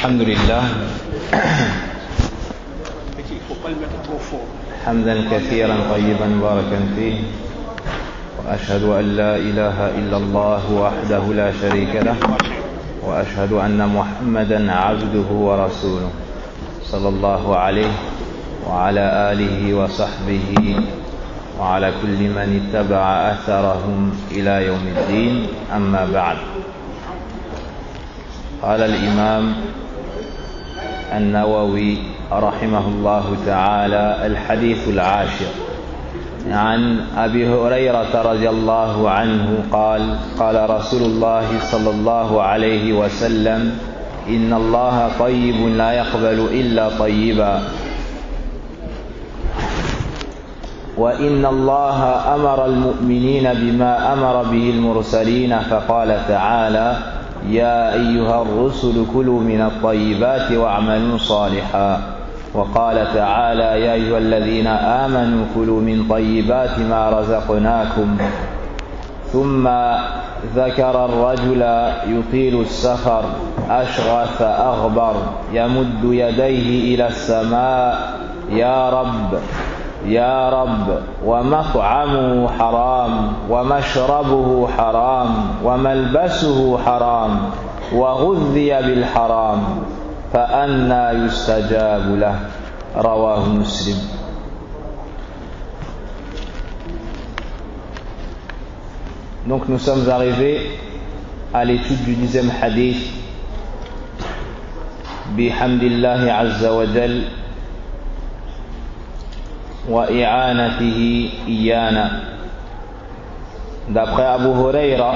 الحمد لله حمدا كثيرا طيبا مباركا فيه وأشهد أن لا إله إلا الله وحده لا شريك له وأشهد أن محمدا عبده ورسوله صلى الله عليه وعلى آله وصحبه وعلى كل من اتبع أثرهم إلى يوم الدين أما بعد. قال الإمام النووي رحمه الله تعالى: الحديث العاشر عن أبي هريرة رضي الله عنه قال: قال رسول الله صلى الله عليه وسلم: إن الله طيب لا يقبل إلا طيبا، وإن الله أمر المؤمنين بما أمر به المرسلين، فقال تعالى: يا أيها الرسل كلوا من الطيبات واعملوا صالحا. وقال تعالى: يا أيها الذين آمنوا كلوا من طيبات ما رزقناكم. ثم ذكر الرجل يطيل السفر أشغث أغبر يمد يديه إلى السماء: يا رب يا رب، ومطعمه حرام ومشربه حرام وملبسه حرام وغذي بالحرام، فأنى يستجاب له. رواه مسلم. Donc nous sommes arrivés à l'étude du 10e hadith bihamdillahi azza wa jal wa i'anatihi iyana. D'après Abu Huraira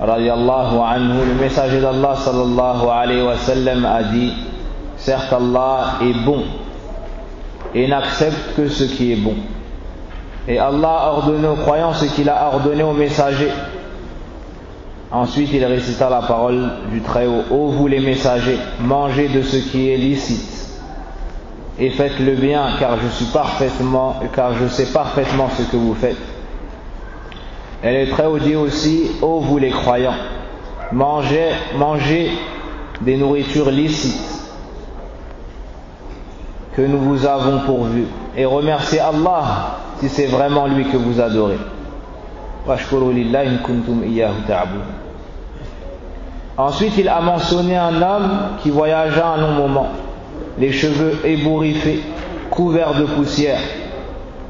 radiyallahu anhu, le messager d'Allah sallallahu alayhi wa sallam a dit: certes Allah est bon et n'accepte que ce qui est bon, et Allah a ordonné aux croyants ce qu'il a ordonné aux messagers. Ensuite il récita la parole du Très-Haut: ô vous les messagers, mangez de ce qui est licite et faites le bien, car je sais parfaitement ce que vous faites. Et le Très-Haut dit aussi: ô vous les croyants, mangez des nourritures licites que nous vous avons pourvues, et remerciez Allah si c'est vraiment lui que vous adorez. Washkuru lillahi in kuntum iyyahu ta'budun. Ensuite il a mentionné un homme qui voyagea un long moment, les cheveux ébouriffés, couverts de poussière,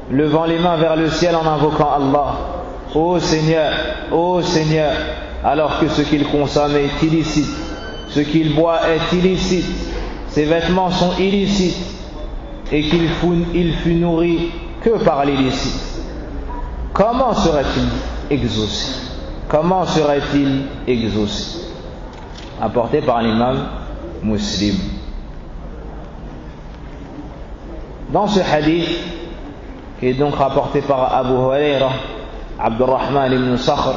levant les mains vers le ciel en invoquant Allah: ô Seigneur, alors que ce qu'il consomme est illicite, ce qu'il boit est illicite, ses vêtements sont illicites, et qu'il fut nourri que par l'illicite. Comment serait-il exaucé? Apporté par l'imam Muslim. Dans ce hadith, qui est donc rapporté par Abu Huraira Abdurrahman ibn Sakhr,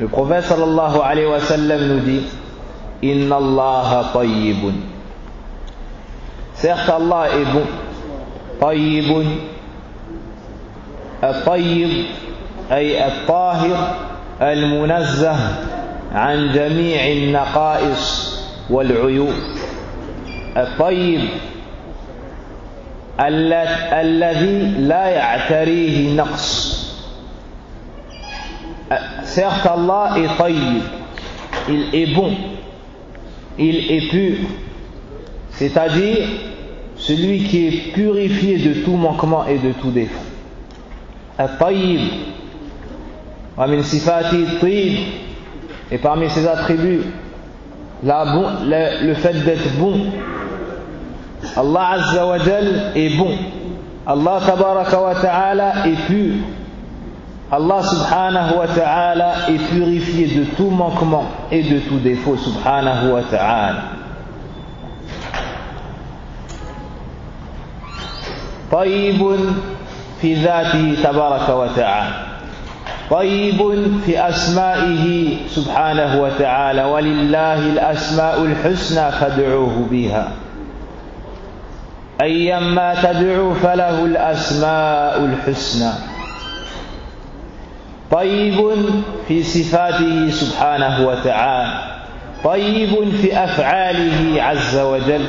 le prophète sallallahu alayhi wa sallam nous dit: Inna Allah tayyibun. Certes Allah est bon. Tayyibun, al-tayyib ay al-tahir al-munazzah an jami' al-naqa'is wal-'uyub. Al-tayyib alladhi la ya'tarihi naqs. Certes Allah est tayyib, il est bon, il est pur, c'est-à-dire celui qui est purifié de tout manquement et de tout défaut. At-tayyib wa min sifati at-tayyib, et parmi ses attributs le fait d'être bon. Allah Azza wa Jal est bon, Allah Tabaraka wa Ta'ala est pur, Allah Subhanahu wa Ta'ala est purifié de tout manquement et de tout défaut Subhanahu wa Ta'ala. طيب في ذاته تبارك وتعالى، طيب في أسمائه سبحانه وتعالى، ولله الأسماء الحسنى فادعوه بها، أيما تدعو فله الأسماء الحسنى. طيب في صفاته سبحانه وتعالى، طيب في أفعاله عز وجل.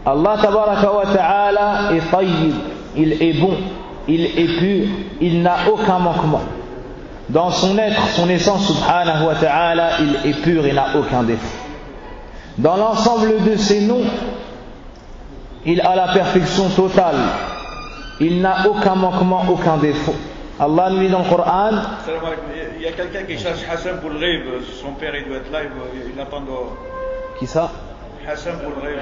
Allah tabaraka wa ta'ala est tayyib, il est bon, il est pur, il n'a aucun manquement. Dans son être, son essence subhanahu wa ta'ala, il est pur et n'a aucun défaut. Dans l'ensemble de ses noms, il a la perfection totale, il n'a aucun manquement, aucun défaut. Allah nous dit dans le Coran, il y a quelqu'un qui cherche Hassan pour le rêve, son père il doit être là, il attend dehors. Qui ça? Hassan pour le rêve.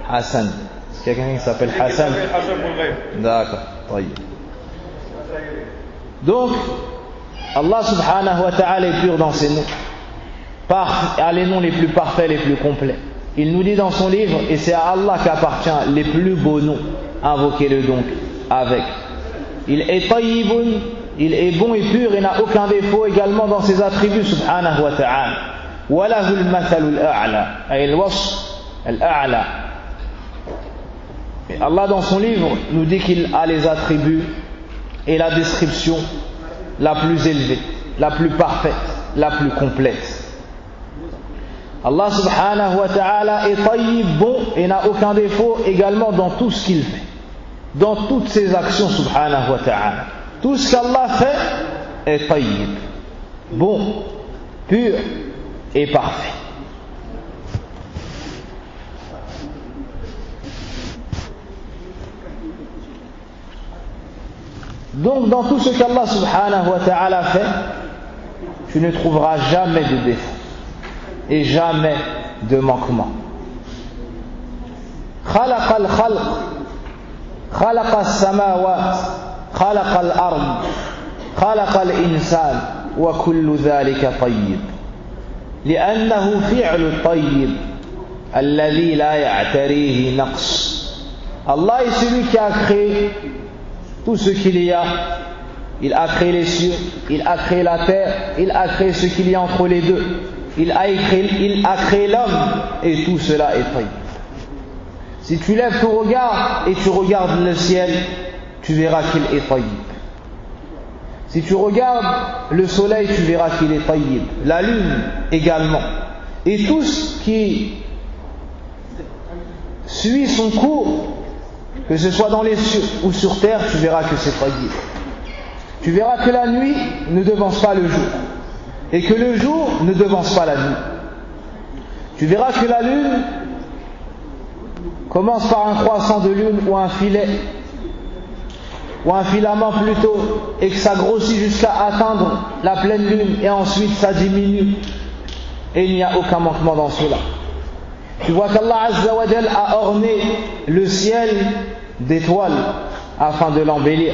Hassan. C'est quelqu'un qui s'appelle Hassan. Hassan pour le rêve. D'accord. Donc, Allah subhanahu wa ta'ala est pur dans ses noms. A les noms les plus parfaits, les plus complets. Il nous dit dans son livre, et c'est à Allah qu'appartient les plus beaux noms. Invoquez-le donc avec. Il est tayyibun, il est bon et pur et n'a aucun défaut également dans ses attributs subhanahu wa ta'ala. وله المثل الأعلى أي الوصف الأعلى. Et Allah dans son livre nous dit qu'il a les attributs et la description la plus élevée, la plus parfaite, la plus complète. Allah subhanahu wa ta'ala est tayyib, bon et n'a aucun défaut également dans tout ce qu'il fait, dans toutes ses actions subhanahu wa ta'ala. Tout ce qu'Allah fait est tayyib, bon, pur et parfait. Donc dans tout ce qu'Allah subhanahu wa ta'ala fait, tu ne trouveras jamais de défaut et jamais de manquement. خلق الخلق خلق السماوات خلق الأرض خلق الإنسان وكل ذلك طيب لأنه فعل الطيب الذي لا يعتريه نقص. Allah est celui qui a créé tout ce qu'il y a. Il a créé les cieux, il a créé la terre, il a créé ce qu'il y a entre les deux. Il a créé l'homme et tout cela est tayyib. Si tu lèves ton regard et tu regardes le ciel, tu verras qu'il est tayyib. Si tu regardes le soleil, tu verras qu'il est tayyib. La lune également. Et tout ce qui suit son cours, que ce soit dans les cieux ou sur terre, tu verras que c'est tayyib. Tu verras que la nuit ne devance pas le jour et que le jour ne devance pas la nuit. Tu verras que la lune commence par un croissant de lune ou un filet ou un filament plutôt, et que ça grossit jusqu'à atteindre la pleine lune et ensuite ça diminue et il n'y a aucun manquement dans cela. Tu vois qu'Allah Azza wa Jal a orné le ciel d'étoiles afin de l'embellir.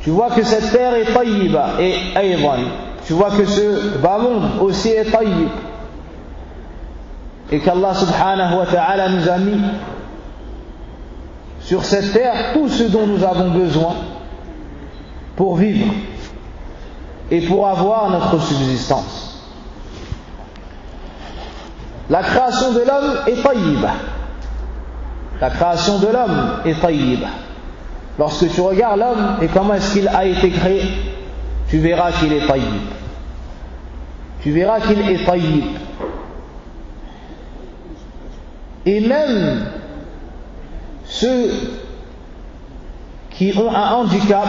Tu vois que cette terre est tayyiba et aydan. Tu vois que ce bas monde aussi est tayyib. Et qu'Allah subhanahu wa ta'ala nous a mis sur cette terre tout ce dont nous avons besoin pour vivre et pour avoir notre subsistance. La création de l'homme est tayyiba. La création de l'homme est tayyiba. Lorsque tu regardes l'homme et comment est-ce qu'il a été créé, tu verras qu'il est tayyib. Tu verras qu'il est tayyib. Et même ceux qui ont un handicap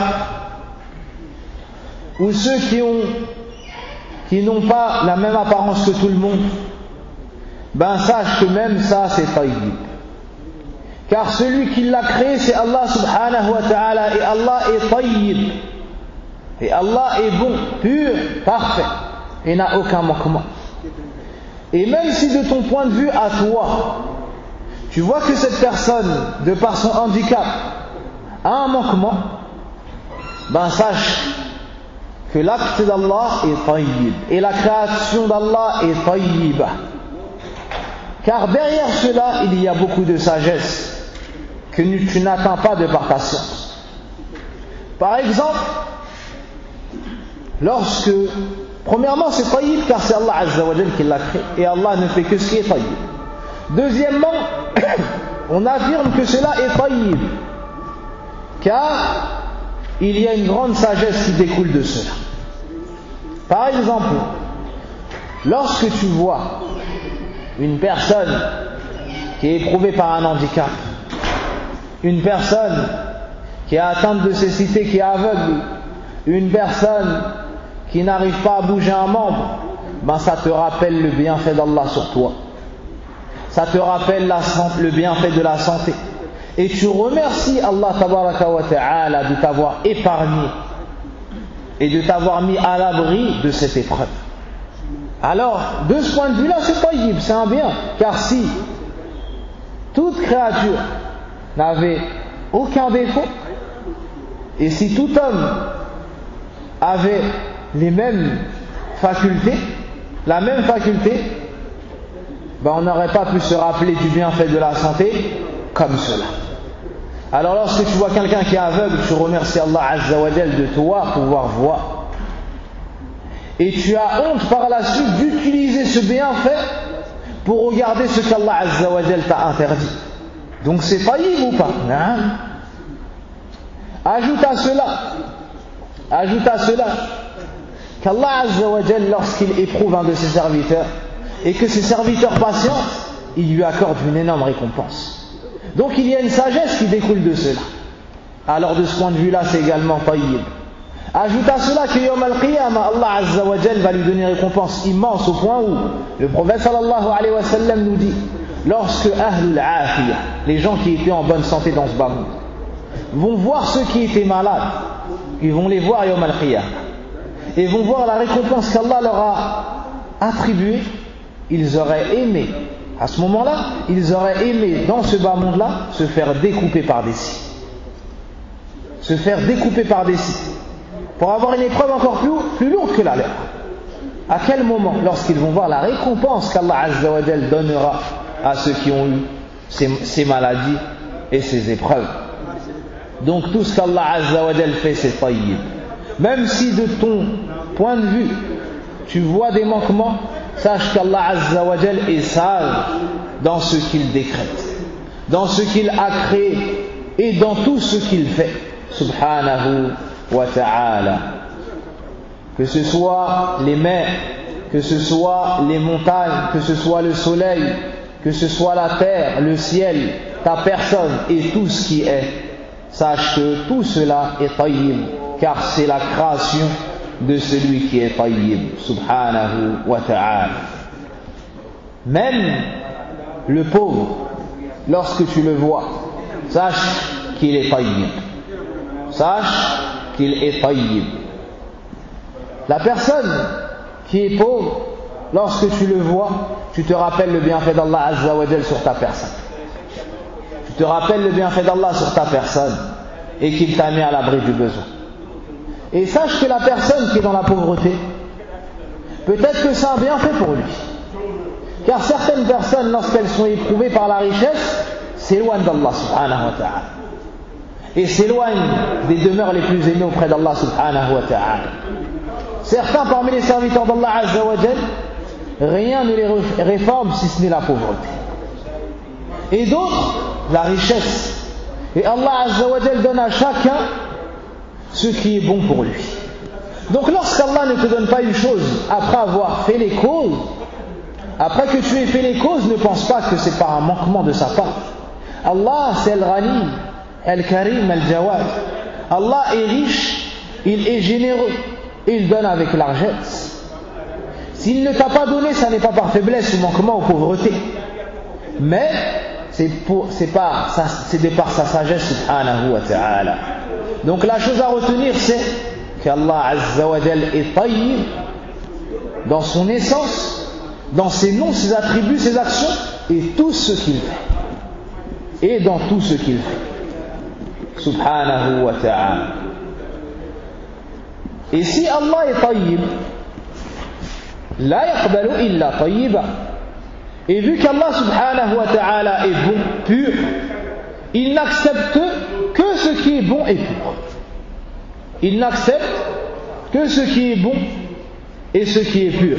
ou ceux qui n'ont pas la même apparence que tout le monde, ben sache que même ça c'est tayyib. Car celui qui l'a créé c'est Allah subhanahu wa ta'ala et Allah est tayyib. Et Allah est bon, pur, parfait et n'a aucun manquement. Et même si de ton point de vue à toi, tu vois que cette personne, de par son handicap, a un manquement, ben sache que l'acte d'Allah est tayyib et la création d'Allah est tayyiba. Car derrière cela, il y a beaucoup de sagesse que tu n'atteins pas de par ta science. Par exemple, lorsque, premièrement c'est tayyib car c'est Allah Azza wa Jal qui l'a créé et Allah ne fait que ce qui est tayyib. Deuxièmement, on affirme que cela est tayyib car il y a une grande sagesse qui découle de cela. Par exemple, lorsque tu vois une personne qui est éprouvée par un handicap, une personne qui est atteinte de cécité, qui est aveugle, une personne qui n'arrive pas à bouger un membre, ben ça te rappelle le bienfait d'Allah sur toi. Ça te rappelle le bienfait de la santé. Et tu remercies Allah tabaraka wa ta'ala de t'avoir épargné et de t'avoir mis à l'abri de cette épreuve. Alors, de ce point de vue-là, c'est tayyib, c'est un bien. Car si toute créature n'avait aucun défaut, et si tout homme avait les mêmes facultés, la même faculté, ben on n'aurait pas pu se rappeler du bienfait de la santé comme cela. Alors lorsque tu vois quelqu'un qui est aveugle, tu remercies Allah Azza wa Jal de toi pouvoir voir. Et tu as honte par la suite d'utiliser ce bienfait pour regarder ce qu'Allah Azza wa Jal t'a interdit. Donc c'est taïb ou pas? Non. Ajoute à cela qu'Allah Azza wa Jal, lorsqu'il éprouve un de ses serviteurs et que ses serviteurs patientent, il lui accorde une énorme récompense. Donc il y a une sagesse qui découle de cela. Alors de ce point de vue-là, c'est également tayyib. Ajoute à cela que Yawm al-Qiyamah, Allah Azza wa Jal va lui donner une récompense immense au point où le prophète sallallahu alayhi wa sallam nous dit, lorsque Ahlul Afiyah, les gens qui étaient en bonne santé dans ce bas monde, vont voir ceux qui étaient malades, ils vont les voir Yawm al-Qiyamah et vont voir la récompense qu'Allah leur a attribuée, ils auraient aimé, à ce moment-là, ils auraient aimé dans ce bas monde-là se faire découper par des scies. Se faire découper par des scies. Pour avoir une épreuve encore plus lourde que la leur. À quel moment? Lorsqu'ils vont voir la récompense qu'Allah Azza wa Jal donnera à ceux qui ont eu ces maladies et ces épreuves. Donc tout ce qu'Allah Azza wa Jal fait, c'est tayyib. Même si de ton point de vue, tu vois des manquements, sache qu'Allah Azza wa Jal est sage dans ce qu'il décrète, dans ce qu'il a créé et dans tout ce qu'il fait. Subhanahu wa ta'ala. Que ce soit les mers, que ce soit les montagnes, que ce soit le soleil, que ce soit la terre, le ciel, ta personne et tout ce qui est, sache que tout cela est tayyib, car c'est la création de celui qui est tayyib, subhanahu wa ta'ala. Même le pauvre, lorsque tu le vois, sache qu'il est tayyib. Sache qu'il est tayyib. La personne qui est pauvre, lorsque tu le vois, tu te rappelles le bienfait d'Allah Azza wa Jal sur ta personne. Tu te rappelles le bienfait d'Allah sur ta personne et qu'il t'a mis à l'abri du besoin. Et sache que la personne qui est dans la pauvreté, peut-être que c'est un bienfait pour lui. Car certaines personnes, lorsqu'elles sont éprouvées par la richesse, s'éloignent d'Allah subhanahu wa ta'ala. Et s'éloignent des demeures les plus aimées auprès d'Allah subhanahu wa ta'ala. Certains parmi les serviteurs d'Allah Azza wa Jal, rien ne les réforme si ce n'est la pauvreté. Et d'autres, la richesse. Et Allah Azza wa Jal donne à chacun ce qui est bon pour lui. Donc lorsqu'Allah ne te donne pas une chose après avoir fait les causes, après que tu aies fait les causes, ne pense pas que c'est par un manquement de sa part. Allah, c'est Al-Ghani, Al-Karim, Al-Jawad. Allah est riche, il est généreux, et il donne avec largesse. S'il ne t'a pas donné, ça n'est pas par faiblesse ou manquement ou pauvreté, mais c'est de par sa sagesse subhanahu wa ta'ala. Donc la chose à retenir, c'est qu'Allah Azza wa Jal est tayyib dans son essence, dans ses noms, ses attributs, ses actions et tout ce qu'il fait. Et dans tout ce qu'il fait. Subhanahu wa ta'ala. Et si Allah est tayyib, la yaqbalu illa tayyiba. Et vu qu'Allah subhanahu wa ta'ala est bon, pur, il n'accepte que ce qui est bon et pur. Il n'accepte que ce qui est bon et ce qui est pur.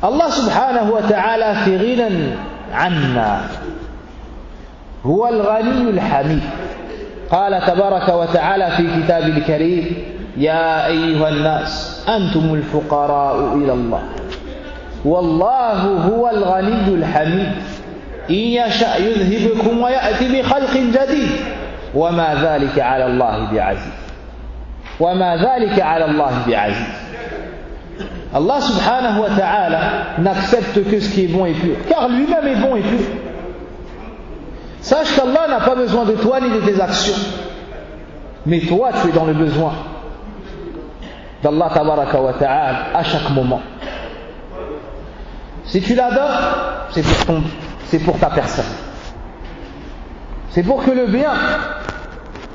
Allah subhanahu wa ta'ala fi ghinan anna huwa al-ghani al-hamid. قال تبارك وتعالى في كتابه الكريم يا أيها الناس أنتم الفقراء إلى الله والله هو الغني الحميد إن يشاء يذهبكم ويأتي بخلق جديد وما ذلك على الله بعزيز وما ذلك على الله بعزيز. Allah subhanahu wa ta'ala n'accepte que ce qui est bon et pur, car lui-même est bon et pur. Sache qu'Allah n'a pas besoin de toi ni de tes actions, mais toi tu es dans le besoin d'Allah tabaraka wa ta'ala à chaque moment. Si tu l'adores, c'est pour ta personne. C'est pour que le bien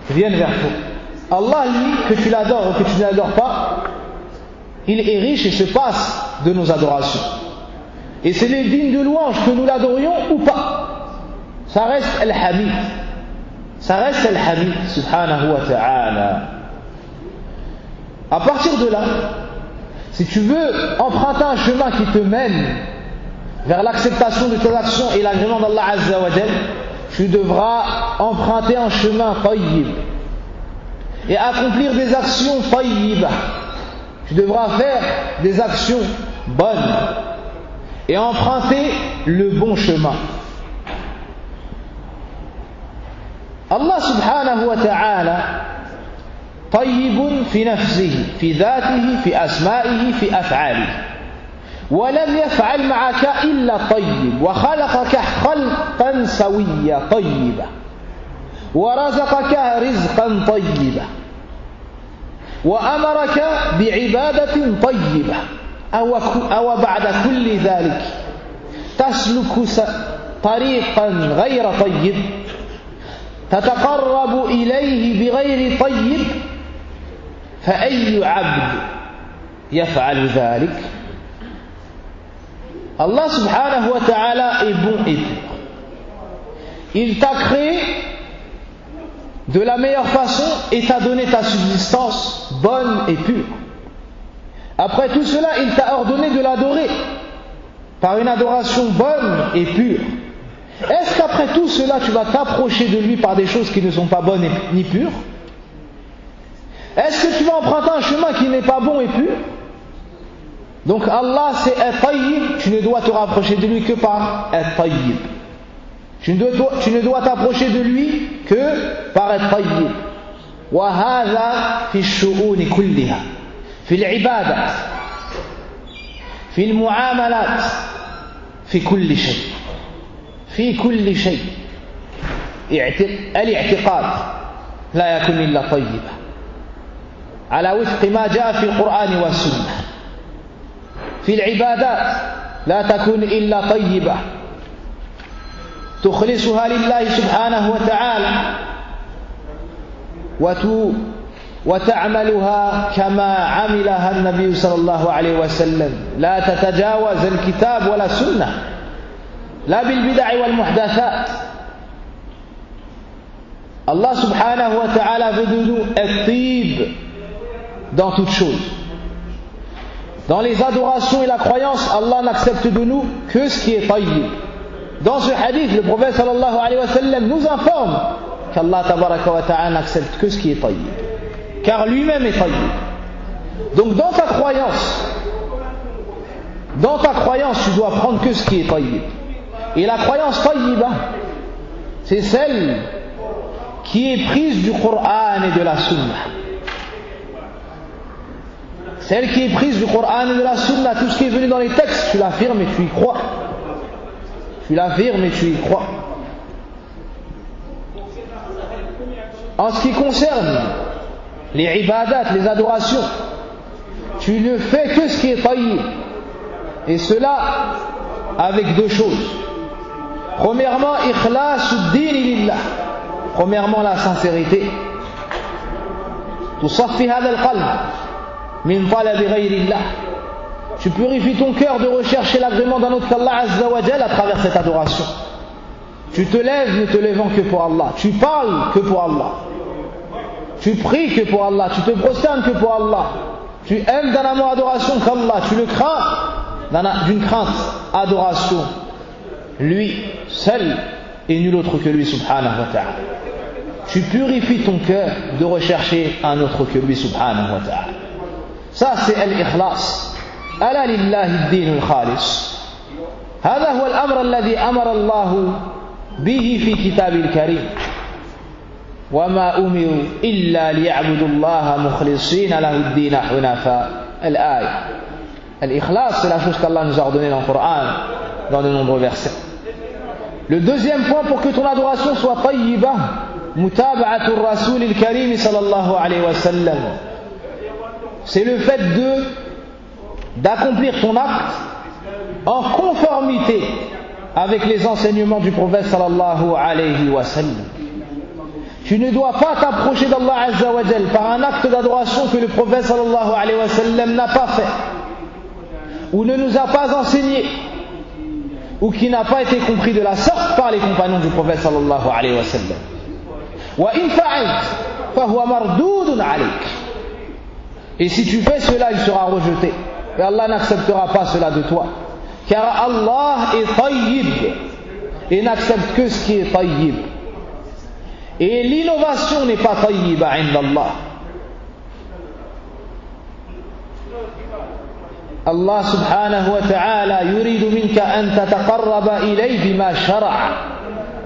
vienne vers toi. Allah, lui, que tu l'adores ou que tu ne l'adores pas, il est riche et se passe de nos adorations. Et c'est les dignes de louange que nous l'adorions ou pas. Ça reste Al-Hamid. Ça reste Al-Hamid, subhanahu wa ta'ala. À partir de là, si tu veux emprunter un chemin qui te mène vers l'acceptation de tes actions et l'agrément d'Allah Azza wa Jal, tu devras emprunter un chemin tayyib et accomplir des actions tayyibah. Tu devras faire des actions bonnes et emprunter le bon chemin. Allah subhanahu wa ta'ala طيب في نفسه في ذاته في أسمائه في أفعاله ولم يفعل معك إلا طيب وخلقك خلقا سويا طيبا ورزقك رزقا طيبا وأمرك بعبادة طيبة أو بعد كل ذلك تسلك طريقا غير طيب تتقرب إليه بغير طيب فأي عبد يفعل ذلك. Allah subhanahu wa ta'ala est bon et pur. Il t'a créé de la meilleure façon et t'a donné ta subsistance bonne et pure. Après tout cela, il t'a ordonné de l'adorer par une adoration bonne et pure. Est-ce qu'après tout cela, tu vas t'approcher de lui par des choses qui ne sont pas bonnes ni pures? Est-ce que tu vas emprunter un chemin qui n'est pas bon et pur? Donc Allah c'est At-Tayyib, tu ne dois te rapprocher de lui que par At-Tayyib. Tu ne dois t'approcher de lui que par At-Tayyib. Wa hadha fi ash-shu'un kulliha, fi al-ibadat, fi al-mu'amalat, fi kulli shay. في كل شيء الاعتقاد لا يكون إلا طيبا على وفق ما جاء في القرآن والسنة. في العبادات لا تكون إلا طيبة تخلصها لله سبحانه وتعالى وتعملها كما عملها النبي صلى الله عليه وسلم لا تتجاوز الكتاب ولا السنة لا بالبدع والمحدثات. Allah subhanahu wa ta'ala veut de nous at-tib dans toutes choses. Dans les adorations et la croyance, Allah n'accepte de nous que ce qui est tayyib. Dans ce hadith, le prophète sallallahu alayhi wa sallam nous informe qu'Allah tabaraka wa ta'ala n'accepte que ce qui est tayyib, car lui-même est tayyib. Donc dans ta croyance, tu dois prendre que ce qui est tayyib. Et la croyance tayyiba, c'est celle qui est prise du Coran et de la Sunna. Celle qui est prise du Coran et de la Sunna, tout ce qui est venu dans les textes, tu l'affirmes et tu y crois. Tu l'affirmes et tu y crois. En ce qui concerne les ibadat, les adorations, tu ne fais que ce qui est tayyib. Et cela avec deux choses. Premièrement, ikhlasuddin lillah. Premièrement, la sincérité. Tusaffi hadha al-qalb min talabi ghayrillah. Tu purifies ton cœur de rechercher l'agrément d'un autre qu'Allah Azza wa Jal à travers cette adoration. Tu te lèves ne te levant que pour Allah. Tu parles que pour Allah. Tu pries que pour Allah. Tu te prosternes que pour Allah. Tu aimes d'un amour adoration qu'Allah. Tu le crains d'une crainte adoration. Lui seul et nul autre que lui subhanahu wa ta'ala. tu purifies ton cœur de rechercher un autre que lui subhanahu wa ta'ala. Ça c'est al-ikhlas. Ala lillahi ad-din al-khalis. هذا هو الأمر الذي أمر الله به في كتاب الكريم. وما أمروا إلا ليعبدوا الله مخلصين له الدين حنفاء. الآية. Al-ikhlas, c'est la chose qu'Allah nous a ordonnée dans le Coran, dans de nombreux versets. Le deuxième point pour que ton adoration soit tayyiba, mutaba'atu rasoul al-karim sallallahu alayhi wa sallam, c'est le fait d'accomplir ton acte en conformité avec les enseignements du prophète sallallahu alayhi wa sallam. Tu ne dois pas t'approcher d'Allah azza wa jal par un acte d'adoration que le prophète sallallahu alayhi wa sallam n'a pas fait, ou ne nous a pas enseigné, ou qui n'a pas été compris de la sorte par les compagnons du prophète sallallahu alayhi wa sallam. Wa in fa'alt fa huwa mardoudun alayk. Et si tu fais cela, il sera rejeté. Et Allah n'acceptera pas cela de toi. Car Allah est tayyib et n'accepte que ce qui est tayyib. Et l'innovation n'est pas tayyiba inda Allah. Allah subhanahu wa ta'ala yuridu minka an tataqarraba ilayhi bima shara'a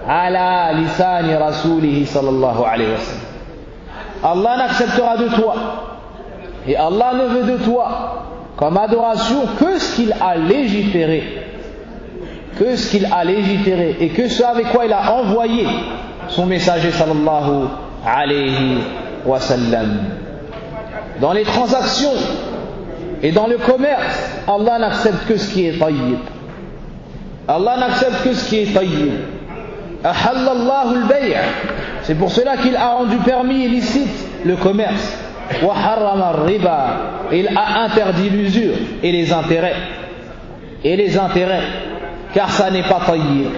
ala lisani rasulihi sallallahu alayhi wa sallam. Allah n'acceptera de toi et Allah ne veut de toi comme adoration que ce qu'il a légiféré, et que ce avec quoi il a envoyé son messager sallallahu alayhi wa sallam. Dans les transactions et dans le commerce, Allah n'accepte que ce qui est tayyib. Allah n'accepte que ce qui est tayyib. Ahallallahu al-bay'. C'est pour cela qu'il a rendu permis et licite le commerce. Wa harrama ar-riba. Il a interdit l'usure et les intérêts. Car ça n'est pas tayyib.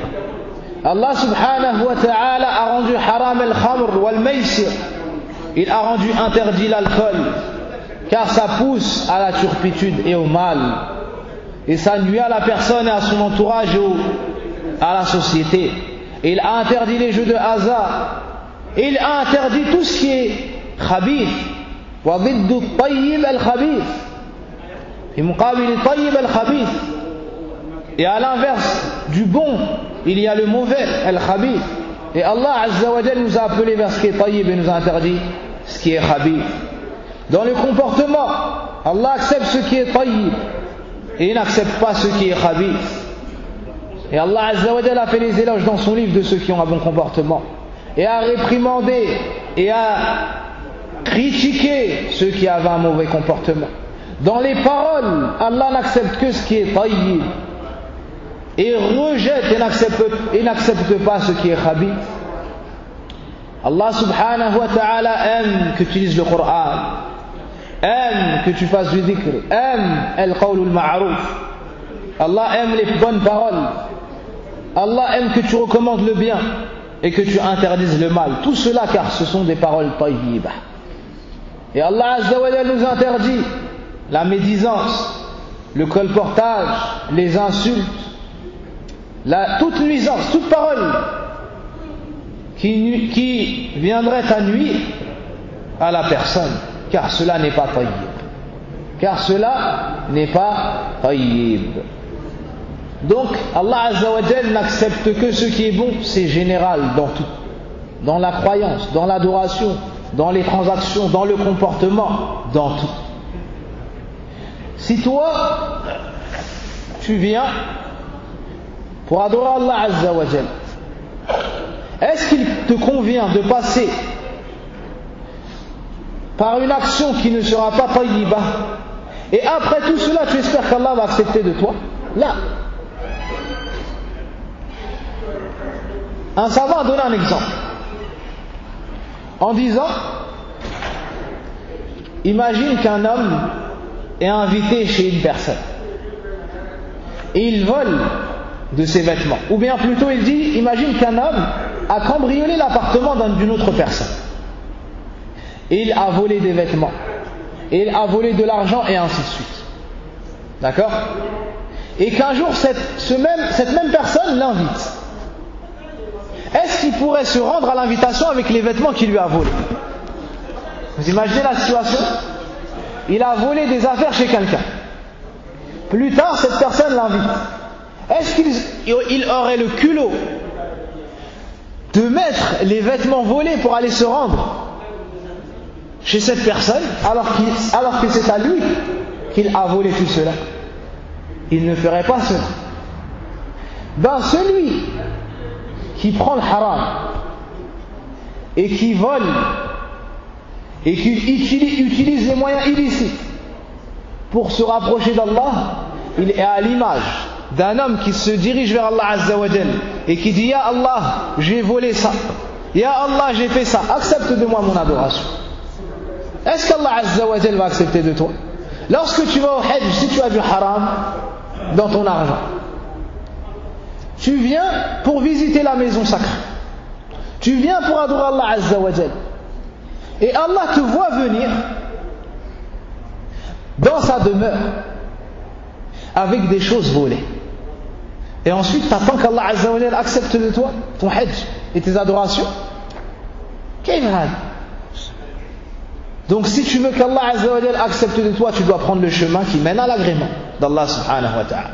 Allah subhanahu wa ta'ala a rendu haram al-khamr wal-maysir. Il a rendu interdit l'alcool, car ça pousse à la turpitude et au mal, et ça nuit à la personne et à son entourage et à la société. Et il a interdit les jeux de hasard, et il a interdit tout ce qui est khabith. wa ضد الطيب الخبيث في مقابل الطيب الخبيث. Et à l'inverse du bon, il y a le mauvais, al-khabith. Et Allah azza wa jalla nous a appelés vers ce qui est tayyib et nous a interdit ce qui est khabith. Dans le comportement, Allah accepte ce qui est tayyib et il n'accepte pas ce qui est khabith. Et Allah azza wa jalla a fait les éloges dans son livre de ceux qui ont un bon comportement et a réprimandé et a critiqué ceux qui avaient un mauvais comportement. Dans les paroles, Allah n'accepte que ce qui est tayyib et rejette et n'accepte pas ce qui est khabith. Allah subhanahu wa ta'ala aime que tu lises le Coran, aime que tu fasses du dhikr, aime al-qawl al-ma'ruf. Allah aime les bonnes paroles. Allah aime que tu recommandes le bien et que tu interdises le mal. Tout cela car ce sont des paroles tayyibah. Et Allah azza wa jalla nous interdit la médisance, le colportage, les insultes, toute nuisance, toute parole qui viendrait à nuire à la personne, car cela n'est pas tayyib. Donc Allah azza wa jalla n'accepte que ce qui est bon, c'est général dans tout, dans la croyance, dans l'adoration, dans les transactions, dans le comportement, dans tout. Si toi tu viens pour adorer Allah azza wa jalla, est-ce qu'il te convient de passer par une action qui ne sera pas tayyibah et après tout cela tu espères qu'Allah va accepter de toi? Là, un savant a donné un exemple en disant, imagine qu'un homme est invité chez une personne et il vole de ses vêtements, ou bien plutôt il dit, imagine qu'un homme a cambriolé l'appartement d'une autre personne et il a volé des vêtements et il a volé de l'argent et ainsi de suite, d'accord, et qu'un jour cette même personne l'invite. Est-ce qu'il pourrait se rendre à l'invitation avec les vêtements qu'il lui a volés? Vous imaginez la situation? Il a volé des affaires chez quelqu'un. Plus tard, cette personne l'invite. Est-ce qu'il aurait le culot de mettre les vêtements volés pour aller se rendre chez cette personne alors que c'est à lui qu'il a volé tout cela? Il ne ferait pas cela. Ben, celui qui prend le haram et qui vole et qui utilise les moyens illicites pour se rapprocher d'Allah, il est à l'image d'un homme qui se dirige vers Allah Azza wa Jal et qui dit: Ya Allah, j'ai volé ça, Ya Allah, j'ai fait ça, accepte de moi mon adoration. Est-ce qu'Allah Azza wa Jal va accepter de toi? Lorsque tu vas au Hajj, si tu as du haram dans ton argent, tu viens pour visiter la maison sacrée, tu viens pour adorer Allah Azza wa Jal, et Allah te voit venir dans sa demeure avec des choses volées, et ensuite tu attends qu'Allah Azza wa Jal accepte de toi ton Hajj et tes adorations. Donc si tu veux qu'Allah Azza wa Jal accepte de toi, tu dois prendre le chemin qui mène à l'agrément d'Allah subhanahu wa ta'ala.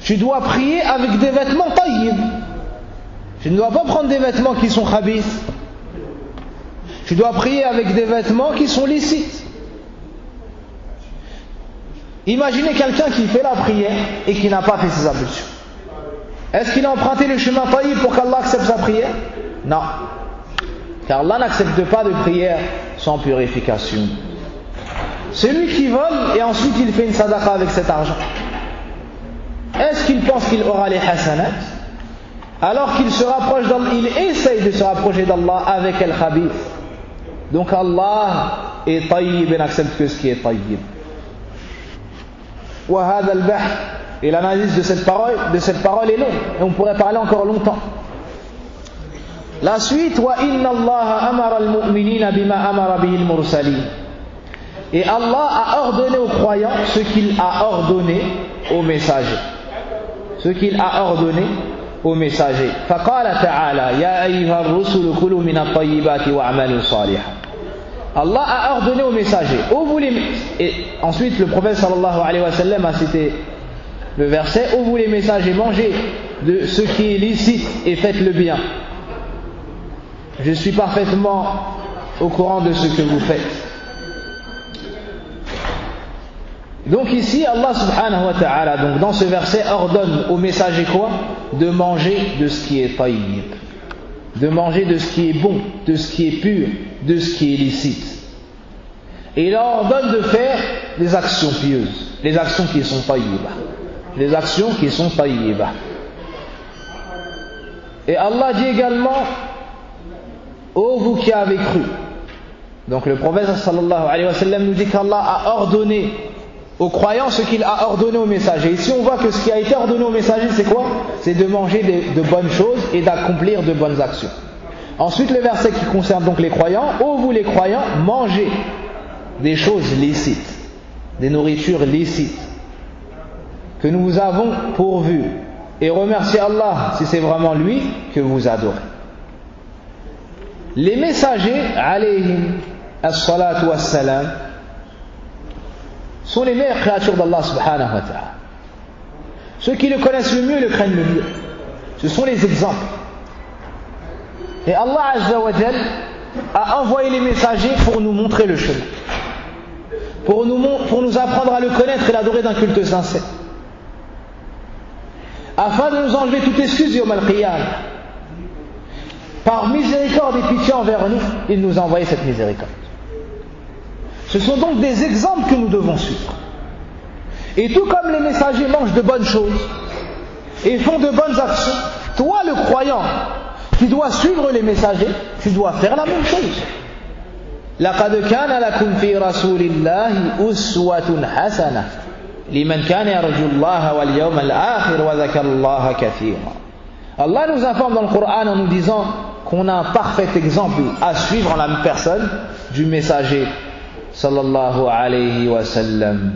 Tu dois prier avec des vêtements tayyib. Tu ne dois pas prendre des vêtements qui sont khabith. Tu dois prier avec des vêtements qui sont licites. Imaginez quelqu'un qui fait la prière et qui n'a pas fait ses ablutions. Est-ce qu'il a emprunté le chemin tayyib pour qu'Allah accepte sa prière? Non. Car Allah n'accepte pas de prière sans purification. Celui qui vole et ensuite il fait une sadaqa avec cet argent, est-ce qu'il pense qu'il aura les hasanat alors qu'il se rapproche d'Allah, il essaye de se rapprocher d'Allah avec al-khabith? Donc Allah est tayyib et n'accepte que ce qui est tayyib. Wa hadha al-bahth, et l'analyse de cette parole est longue et on pourrait parler encore longtemps. La suite: wa inna Allah amara al-mu'minina bima amara bihi al-mursalin. Et Allah a ordonné aux croyants ce qu'il a ordonné aux messagers. Ce qu'il a ordonné aux messagers. فقال تعالى يا أيها الرسل كلوا من الطيبات واعملوا صالحا. Allah a ordonné aux messagers. Et ensuite le prophète sallallahu alayhi wa sallam a cité le verset: ô vous les messagers, mangez de ce qui est licite et faites le bien. Je suis parfaitement au courant de ce que vous faites. Donc ici Allah subhanahu wa ta'ala, donc dans ce verset, ordonne aux messagers quoi? De manger de ce qui est tayyib, de manger de ce qui est bon, de ce qui est pur, de ce qui est licite. Et il leur ordonne de faire des actions pieuses, les actions qui sont tayyibah, les actions qui sont tayyibah. Et Allah dit également: ô vous qui avez cru. Donc le prophète sallallahu alayhi wa sallam nous dit qu'Allah a ordonné aux croyants ce qu'il a ordonné aux messagers. Ici on voit que ce qui a été ordonné aux messagers, c'est quoi? C'est de manger de bonnes choses et d'accomplir de bonnes actions. Ensuite le verset qui concerne donc les croyants: ô vous les croyants, mangez des choses licites, des nourritures licites que nous vous avons pourvues, et remerciez Allah si c'est vraiment lui que vous adorez. Les messagers alayhim as-salatu was-salam sont les meilleures créatures d'Allah subhanahu wa ta'ala. Ceux qui le connaissent le mieux le craignent le mieux. Ce sont les exemples. Et Allah Azza wa Jal a envoyé les messagers pour nous montrer le chemin, pour nous apprendre à le connaître et l'adorer d'un culte sincère, afin de nous enlever toute excuse yawm al-qiyamah. Par miséricorde et pitié envers nous, il nous a envoyé cette miséricorde. Ce sont donc des exemples que nous devons suivre. Et tout comme les messagers mangent de bonnes choses et font de bonnes actions, toi le croyant qui dois suivre les messagers, tu dois faire la même chose. لَقَدْ كَانَ لَكُمْ فِي رَسُولِ اللَّهِ أُسْوَةٌ حَسَنَةٌ لِمَنْ كَانَ يَرْجُو اللَّهَ وَالْيَوْمَ الْآخِرَ وَذَكَرَ اللَّهَ كَثِيرًا. Allah nous informe dans le Coran en nous disant qu'on a un parfait exemple à suivre en la personne du messager sallallahu alayhi wa sallam.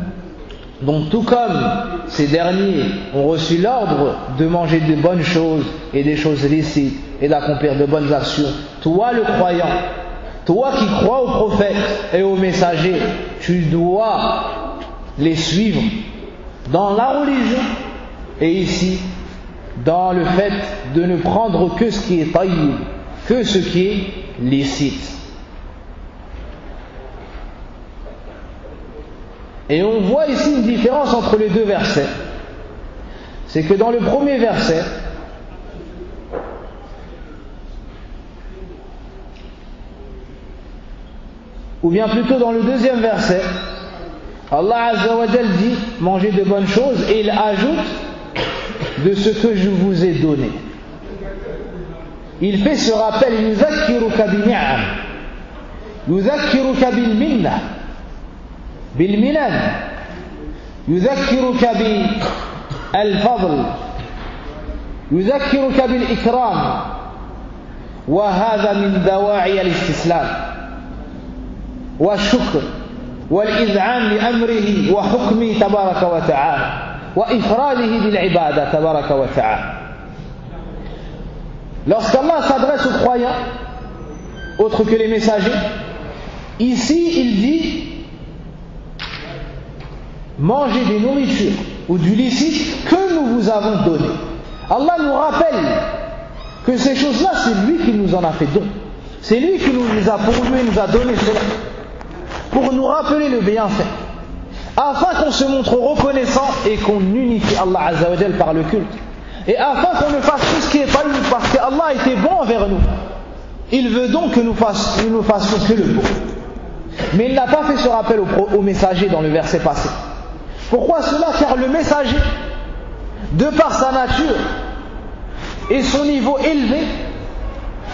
Donc tout comme ces derniers ont reçu l'ordre de manger de bonnes choses et des choses licites, et d'accomplir de bonnes actions. Toi le croyant, toi qui crois aux prophètes et aux messagers, tu dois les suivre dans la religion et ici dans le fait de ne prendre que ce qui est tayyib, que ce qui est licite. Et on voit ici une différence entre les deux versets. C'est que dans le premier verset, ou bien plutôt dans le deuxième verset, Allah Azza wa Jal dit mangez de bonnes choses et il ajoute de ce que je vous ai donné. Il fait ce rappel, yuzakkiruka bi ni'am, yuzakkiruka bil minna, bil minan, yuzakkiruka bi al-fadl, yuzakkiruka bil ikram, wa hadha min dawa'i al-istislam wa shukr والإذعان لأمره وحكمه تبارك وتعالى وإفراده بالعبادة تبارك وتعالى. Lorsqu'Allah s'adresse aux croyants, autres que les messagers, ici il dit mangez des nourritures ou du licite que nous vous avons donné. Allah nous rappelle que ces choses-là, c'est lui qui nous en a fait don. C'est lui qui nous les a pourvues et nous a donné cela, pour nous rappeler le bienfait, afin qu'on se montre reconnaissant et qu'on unifie Allah Azza wa Jal par le culte, et afin qu'on ne fasse tout ce qui est tayyib, parce qu'Allah a été bon envers nous. Il veut donc que nous ne fassions que le bon. Mais il n'a pas fait ce rappel au messager dans le verset passé. Pourquoi cela? Car le messager, de par sa nature et son niveau élevé,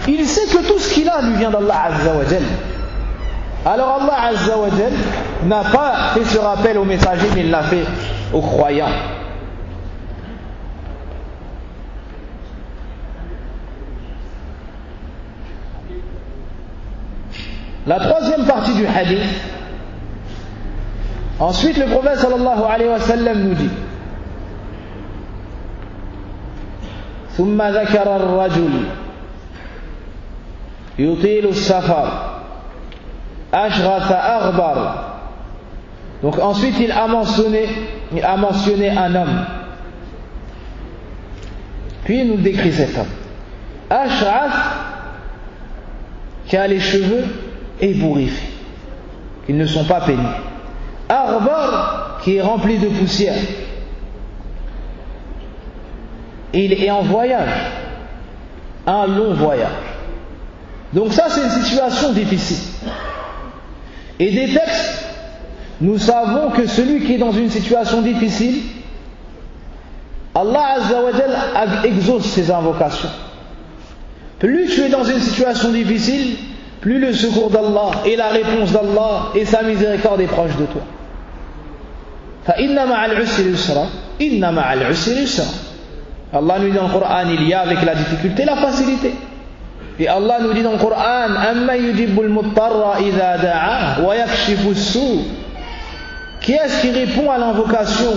il sait que tout ce qu'il a lui vient d'Allah Azza wa Jal. Alors Allah Azza wa Jal n'a pas fait ce rappel aux messagers, mais il l'a fait aux croyants. La troisième partie du hadith, ensuite le prophète sallallahu alayhi wa sallam nous dit ثم ذكر الرجل يطيل السفر أشغث أغبر. Donc ensuite il a mentionné un homme, puis il nous décrit cet homme Ash'ath, qui a les cheveux ébouriffés, qui ne sont pas peignés, Aghbar, qui est rempli de poussière, et il est en voyage, un long voyage. Donc ça, c'est une situation difficile. Et des textes, nous savons que celui qui est dans une situation difficile, Allah Azza wa Jal exauce ses invocations. Plus tu es dans une situation difficile, plus le secours d'Allah et la réponse d'Allah et sa miséricorde est proche de toi. فَإِنَّ مَعَ الْعُسْرِ يُسْرًا إِنَّ مَعَ الْعُسْرِ يُسْرًا. Allah nous dit dans le Coran, il y a avec la difficulté la facilité. Et Allah nous dit dans le Coran, أَمَّا يُجِبُّ الْمُضْطَرَّ إِذَا دَعَاهُ وَيَكْشِفُ السُّوءَ. Qui est-ce qui répond à l'invocation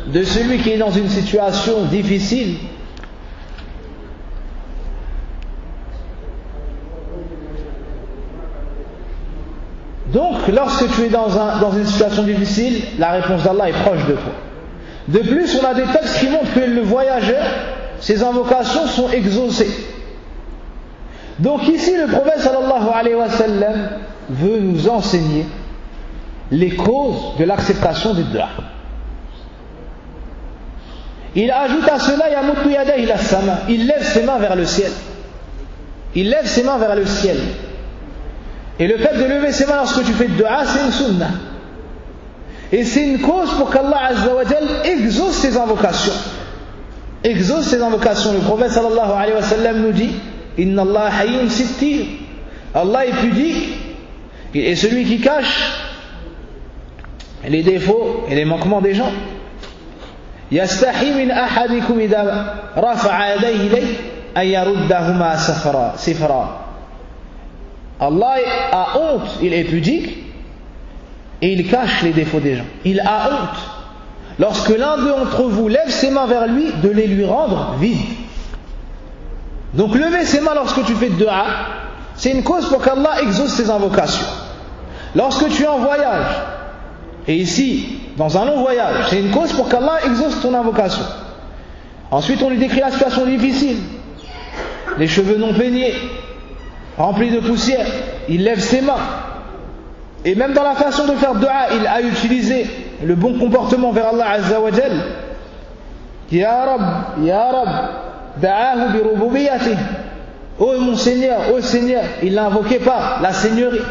de celui qui est dans une situation difficile? Donc, lorsque tu es dans une situation difficile, la réponse d'Allah est proche de toi. De plus, on a des textes qui montrent que le voyageur, ses invocations sont exaucées. Donc ici, le prophète sallallahu alayhi wa sallam veut nous enseigner les causes de l'acceptation des du'a. Il ajoute à cela, yamuttu yadayhi ila sama, il lève ses mains vers le ciel. Il lève ses mains vers le ciel. Et le fait de lever ses mains lorsque tu fais du'a, c'est une sunnah. Et c'est une cause pour qu'Allah Azza wa Jal exauce ses invocations. Exauce ses invocations. Le prophète sallallahu alayhi wa sallam nous dit, Inna Allah hayyun sittir. Allah est pudique et celui qui cache les défauts et les manquements des gens. Yastahi min ahadikum idha rafa'a yadayhi ilayhi an yaruddahuma sifra. Allah a honte, il est pudique et il cache les défauts des gens. Il a honte lorsque l'un d'entre vous lève ses mains vers lui de les lui rendre vides. Donc lever ses mains lorsque tu fais dua, c'est une cause pour qu'Allah exauce tes invocations. Lorsque tu es en voyage, et ici, dans un long voyage, c'est une cause pour qu'Allah exauce ton invocation. Ensuite, on lui décrit la situation difficile. Les cheveux non peignés, remplis de poussière, il lève ses mains. Et même dans la façon de faire dua, il a utilisé le bon comportement vers Allah Azza wa Jal. Ya Rab, da'ahu bi rububiyyatih. Oh mon Seigneur, il l'a invoqué par la Seigneurie.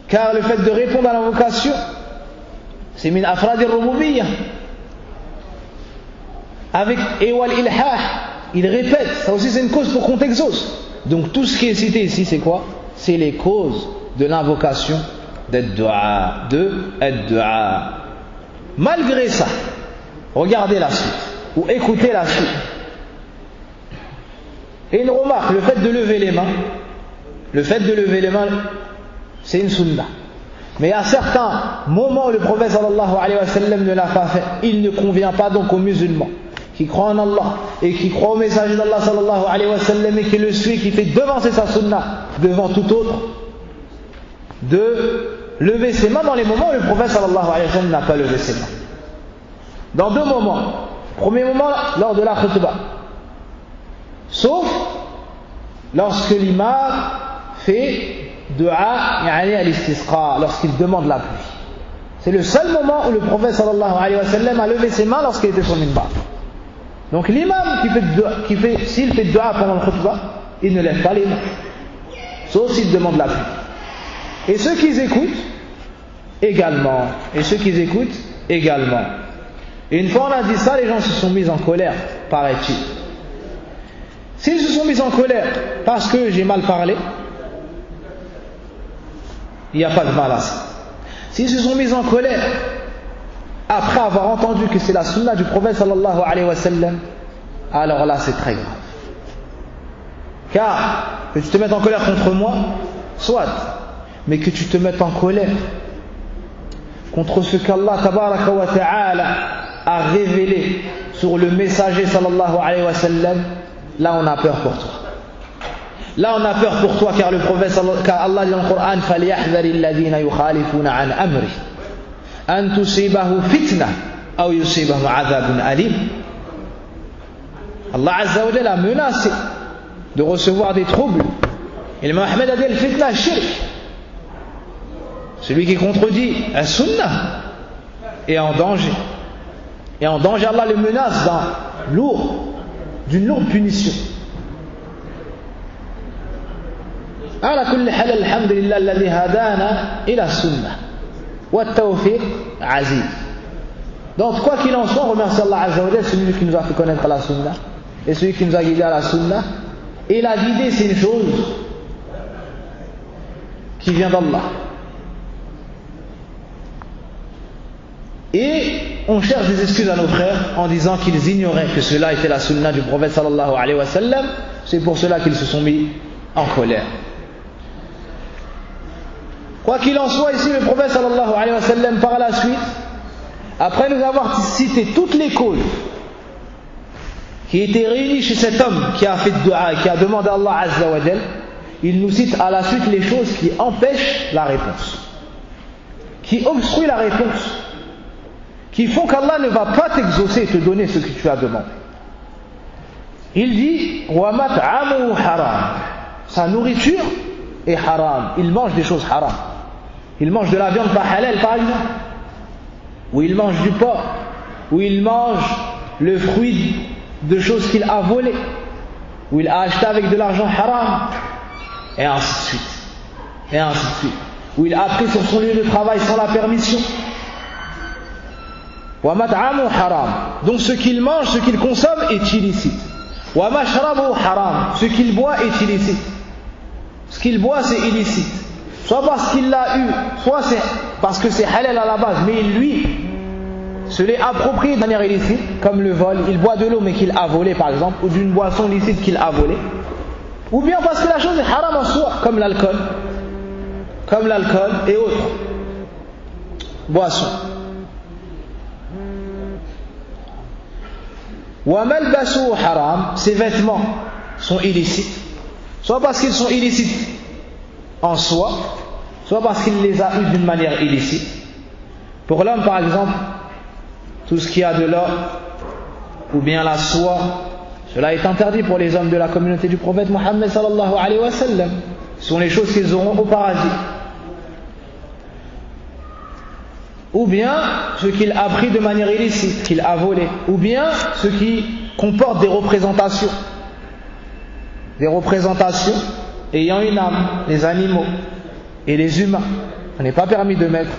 Car le fait de répondre à l'invocation, c'est min afradir rububiyyah. Avec Ewal Ilhah, il répète, ça aussi c'est une cause pour qu'on t'exauce. Donc tout ce qui est cité ici, c'est quoi? C'est les causes de l'invocation d'ad-du'a, Malgré ça, regardez la suite, ou écoutez la suite. Et une remarque, le fait de lever les mains, c'est une sunna. Mais il y a certains moments où le prophète sallallahu alayhi wa sallam ne l'a pas fait. Il ne convient pas donc aux musulmans qui croient en Allah et qui croient au messager d'Allah sallallahu alayhi wa sallam et qui le suit, qui fait devancer sa sunna devant tout autre, de lever ses mains dans les moments où le prophète sallallahu alayhi wa sallam n'a pas levé ses mains. Dans deux moments. Premier moment, lors de la khutbah. Sauf lorsque l'imam fait dua yani al-istisqa, lorsqu'il demande la pluie. C'est le seul moment où le prophète sallallahu alayhi wa sallam a levé ses mains lorsqu'il était sur le minbar. Donc l'imam s'il fait dua pendant le khutbah, il ne lève pas les mains, sauf s'il demande la pluie. Et ceux qui écoutent également. Et une fois on a dit ça, les gens se sont mis en colère, paraît-il. S'ils se sont mis en colère parce que j'ai mal parlé, il n'y a pas de mal à ça. S'ils se sont mis en colère après avoir entendu que c'est la sunna du prophète sallallahu alayhi wa sallam, alors là c'est très grave. Car que tu te mettes en colère contre moi, soit, mais que tu te mettes en colère contre ce qu'Allah tabaraka wa ta'ala a révélé sur le messager sallallahu alayhi wa sallam, là on a peur pour toi. Car le prophète, car Allah dit dans le Coran, فَلْيَحْذَرِ الَّذِينَ يُخَالِفُونَ عَنْ أَمْرِهِ أَنْ تُصِيبَهُ فِتْنَةٌ أَوْ يُصِيبَهُ عَذَابٌ أَلِيمٌ. Allah Azza wa Jalla a menacé de recevoir des troubles. Et le Mohammed a dit le fitna shirk. Celui qui contredit la sunna est en danger. Et en danger, Allah le menace d'une lourde punition. على كل حال الحمد لله الذي هدانا إلى السنة والتوفيق عزيز. Donc quoi qu'il en soit, on remercie Allah Azza wa Jalla, celui qui nous a fait connaître la sunna et celui qui nous a guidé à la sunna. Et la guidée, c'est une chose qui vient d'Allah. Et on cherche des excuses à nos frères en disant qu'ils ignoraient que cela était la sunna du prophète sallallahu alayhi wa sallam. C'est pour cela qu'ils se sont mis en colère. Quoi qu'il en soit, ici le prophète sallallahu alayhi wa sallam, par la suite, après nous avoir cité toutes les causes qui étaient réunies chez cet homme qui a fait dua, qui a demandé à Allah Azza wa Jal, il nous cite à la suite les choses qui empêchent la réponse, qui obstruent la réponse, qui font qu'Allah ne va pas t'exaucer et te donner ce que tu as demandé. Il dit wa mat'amuhu haram, sa nourriture est haram, il mange des choses haram. Il mange de la viande pas halal par exemple, ou il mange du porc, ou il mange le fruit de choses qu'il a volées, ou il a acheté avec de l'argent haram, et ainsi de suite, ou il a pris sur son lieu de travail sans la permission. Wa mat'amuhu haram, donc ce qu'il mange, ce qu'il consomme est illicite. Wa mashrabuhu haram, ce qu'il boit est illicite. Ce qu'il boit c'est illicite, soit parce qu'il l'a eu, soit c'est parce que c'est halal à la base, mais lui se l'est approprié de manière illicite, comme le vol. Il boit de l'eau mais qu'il a volé par exemple, ou d'une boisson licite qu'il a volée, ou bien parce que la chose est haram en soi, comme l'alcool et autres boissons. Wa malbasuhu haram, ses vêtements sont illicites, soit parce qu'ils sont illicites en soi, soit parce qu'il les a eus d'une manière illicite. Pour l'homme, par exemple, tout ce qui a de l'or ou bien la soie, cela est interdit pour les hommes de la communauté du prophète Mohammed sallallahu alayhi wa sallam. Ce sont les choses qu'ils auront au paradis. Ou bien ce qu'il a pris de manière illicite, qu'il a volé, ou bien ce qui comporte des représentations ayant une âme, les animaux et les humains. Il n'est pas permis de mettre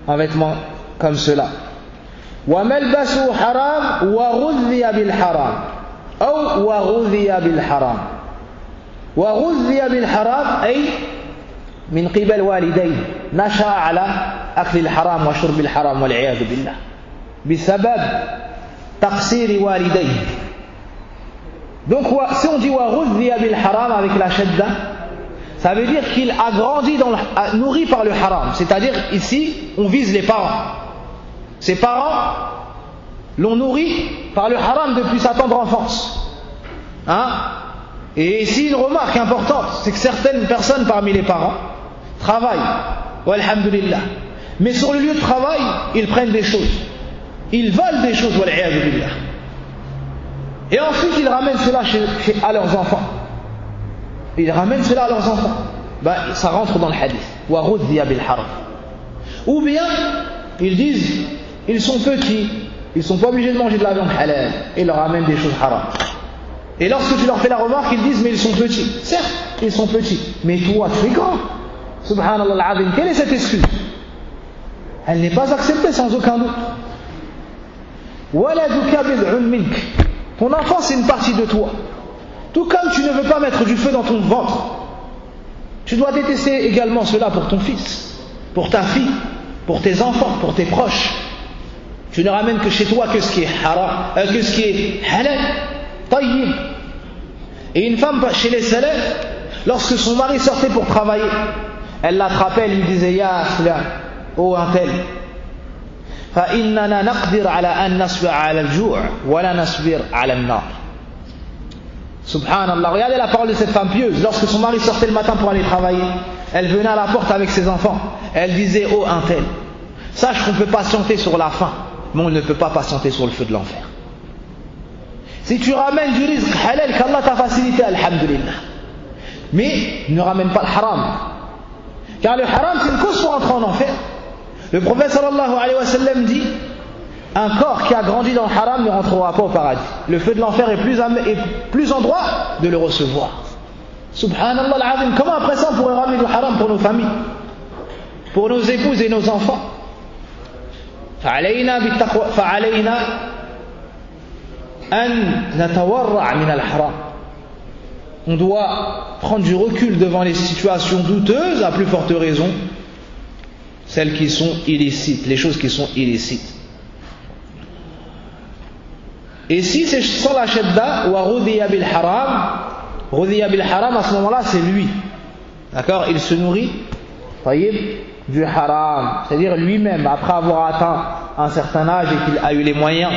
un vêtement comme cela. وَمَلْبَسُ حَرَامٌ وَغُذِّيَ بِالْحَرَامِ أو وَغُذِّيَ بِالْحَرَامِ. وَغُذِّيَ بِالْحَرَامِ أي من قبل والديه نشأ على أكل الحرام وشرب الحرام والعياذ بالله بسبب تقصير والديه. Donc si on dit وَغُذِّيَ بِالْحَرَامِ avec la shadda, ça veut dire qu'il a grandi nourri par le haram. C'est-à-dire ici on vise les parents. Ses parents l'ont nourri par le haram depuis sa tendre enfance. Et ici une remarque importante, c'est que certaines personnes parmi les parents travaillent, walhamdulillah, mais sur le lieu de travail, ils prennent des choses, ils volent des choses, wal'iyadu billah. Et ensuite ils ramènent cela à leurs enfants. Ça rentre dans le hadith. Wa ghudhiya bil haram. Ou bien ils disent, ils sont petits, ils ne sont pas obligés de manger de la viande halal, et ils leur amènent des choses haram. Et lorsque tu leur fais la remarque, ils disent, mais ils sont petits. Certes, ils sont petits, mais toi tu es grand. Subhanallah al-azim. Quelle est cette excuse? Elle n'est pas acceptée sans aucun doute. Waladuka bid'un mink. Ton enfant c'est une partie de toi. Tout comme tu ne veux pas mettre du feu dans ton ventre, tu dois détester également cela pour ton fils, pour ta fille, pour tes enfants, pour tes proches. Tu ne ramènes que chez toi que ce qui est haram, que ce qui est halal, tayyib. Et une femme chez les salafs, lorsque son mari sortait pour travailler, elle l'attrapait, elle lui disait ya fulan, oh un tel, fa innana naqdir ala an nasbir ala al-ju' wa la nasbir ala an-nar. Subhanallah, regardez la parole de cette femme pieuse. Lorsque son mari sortait le matin pour aller travailler, elle venait à la porte avec ses enfants, elle disait oh un tel, sache qu'on peut patienter sur la faim, mais on ne peut pas patienter sur le feu de l'enfer. Si tu ramènes du rizq halal qu'Allah t'a facilité, alhamdulillah, mais ne ramène pas le haram, car le haram c'est une cause pour entrer en enfer. Le prophète sallallahu alayhi wa sallam dit, un corps qui a grandi dans le haram ne rentrera pas au paradis. Le feu de l'enfer est plus en droit de le recevoir. Subhanallah al-azim. Comment après ça on pourrait ramener du haram pour nos familles, pour nos épouses et nos enfants? فعلينا أن نتورع من الحرام. On doit prendre du recul devant les situations douteuses, à plus forte raison celles qui sont illicites, les choses qui sont illicites. Et si c'est sans la shadda, wa ghudhiya bil haram, ghudhiya bil haram, à ce moment-là c'est lui, d'accord, il se nourrit du haram, c'est-à-dire lui-même, après avoir atteint un certain âge et qu'il a eu les moyens,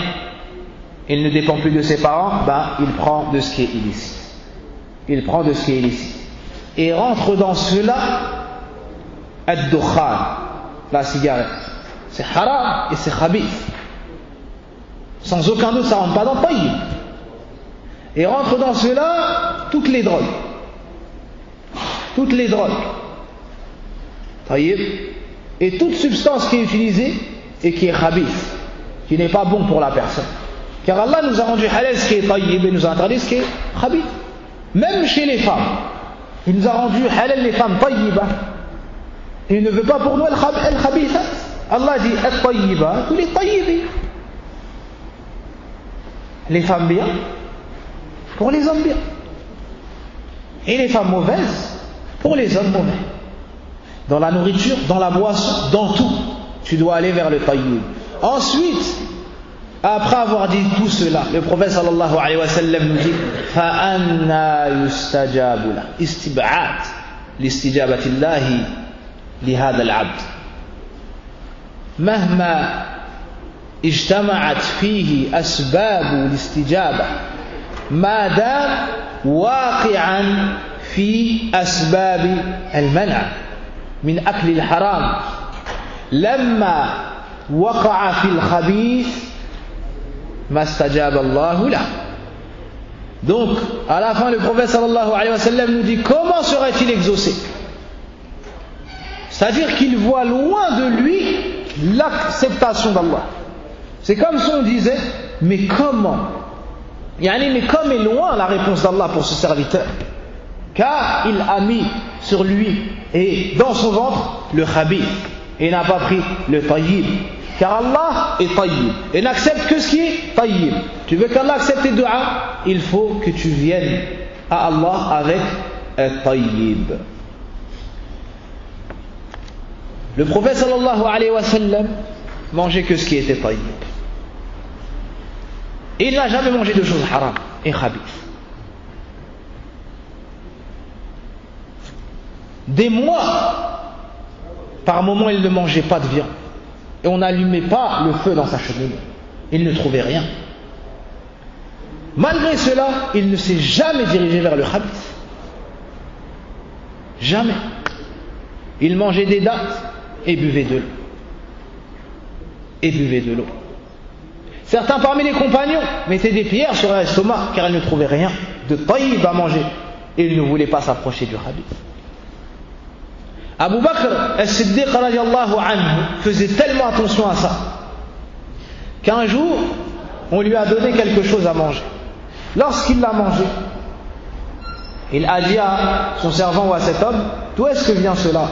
il ne dépend plus de ses parents, il prend de ce qui est illicite. Il prend de ce qui est illicite. Et rentre dans cela ad-dukhan, la cigarette. C'est haram et c'est khabith. Sans aucun doute, ça ne rentre pas dans le tayyib. Et rentre dans cela toutes les drogues. Toutes les drogues. Tayyib. Et toute substance qui est utilisée et qui est khabith, qui n'est pas bon pour la personne. Car Allah nous a rendu halal ce qui est tayyib et nous a interdit ce qui est khabith. Même chez les femmes, il nous a rendu halal les femmes tayyiba. Il ne veut pas pour nous al-khabithat. Allah dit al-tayyiba, tous les tayyibi. Les femmes bien pour les hommes bien, et les femmes mauvaises pour les hommes mauvais. Dans la nourriture, dans la boisson, dans tout, tu dois aller vers le tayyib. Ensuite, après avoir dit tout cela, le prophète sallallahu alayhi wa sallam nous dit فَأَنَّا يُسْتَجَابُ لَهُ استبعاد لاستجابة الله لهذا العبد مهما اجتمعت فيه أسباب الاستجابة ما دام واقعا في أسباب المنع من أكل الحرام لما وقع في الخبيث ما استجاب الله له. Donc, à la fin, le prophète sallallahu alayhi wa sallam nous dit comment serait-il exaucé? C'est-à-dire qu'il voit loin de lui l'acceptation d'Allah. C'est comme si on disait, mais comment? Mais comme est loin la réponse d'Allah pour ce serviteur, car il a mis sur lui et dans son ventre le khabith et n'a pas pris le tayyib. Car Allah est tayyib et n'accepte que ce qui est tayyib. Tu veux qu'Allah accepte tes du'as, il faut que tu viennes à Allah avec un tayyib. Le prophète sallallahu alayhi wa sallam mangeait que ce qui était tayyib. Et il n'a jamais mangé de choses haram et khabith. Des mois, par moment, il ne mangeait pas de viande. Et on n'allumait pas le feu dans sa cheminée. Il ne trouvait rien. Malgré cela, il ne s'est jamais dirigé vers le khabith. Jamais. Il mangeait des dattes et buvait de l'eau. Certains parmi les compagnons mettaient des pierres sur l'estomac car ils ne trouvaient rien de tayyib à manger et ils ne voulaient pas s'approcher du khabith. Abu Bakr as-Siddiq radiyallahu anhu faisait tellement attention à ça qu'un jour on lui a donné quelque chose à manger. Lorsqu'il l'a mangé, il a dit à son servant ou à cet homme, d'où est-ce que vient cela?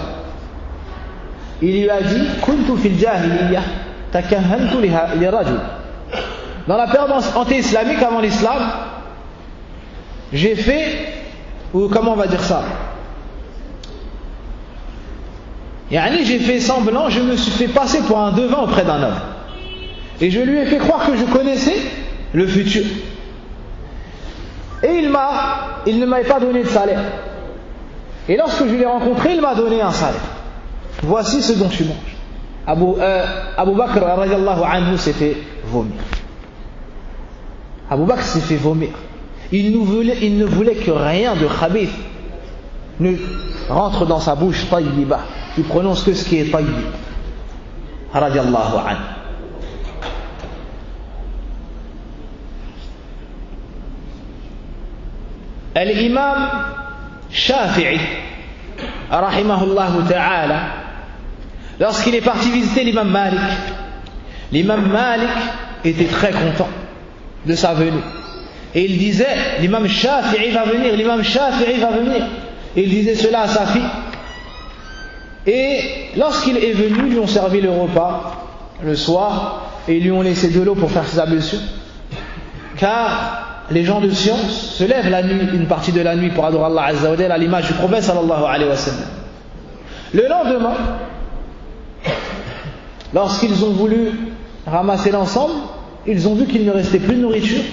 Il lui a dit, kuntu fil jahiliyyah takahhantu li rajul. Dans la période anté-islamique avant l'islam, j'ai fait, ou comment on va dire ça, j'ai fait semblant, je me suis fait passer pour un devin auprès d'un homme. Et je lui ai fait croire que je connaissais le futur. Et il ne m'avait pas donné de salaire. Et lorsque je l'ai rencontré, il m'a donné un salaire. Voici ce dont tu manges. Abu Bakr radiyallahu anhu s'est fait vomir. Abu Bakr s'est fait vomir. Il ne voulait que rien de khabith ne rentre dans sa bouche tayyiba. Il prononce que ce qui est tayyib. Radiyallahu anhu. L'imam Shafi'i, rahimahullah ta'ala, lorsqu'il est parti visiter l'imam Malik était très content de sa venue. Et il disait, l'imam Shafi'i va venir. Et il disait cela à sa fille. Et lorsqu'il est venu, ils lui ont servi le repas le soir et ils lui ont laissé de l'eau pour faire ses ablutions. Car les gens de science se lèvent la nuit, une partie de la nuit pour adorer Allah Azza wa Jalla à l'image du prophète sallallahu alayhi wa sallam. Le lendemain, lorsqu'ils ont voulu ramasser l'ensemble, ils ont vu qu'il ne restait plus de nourriture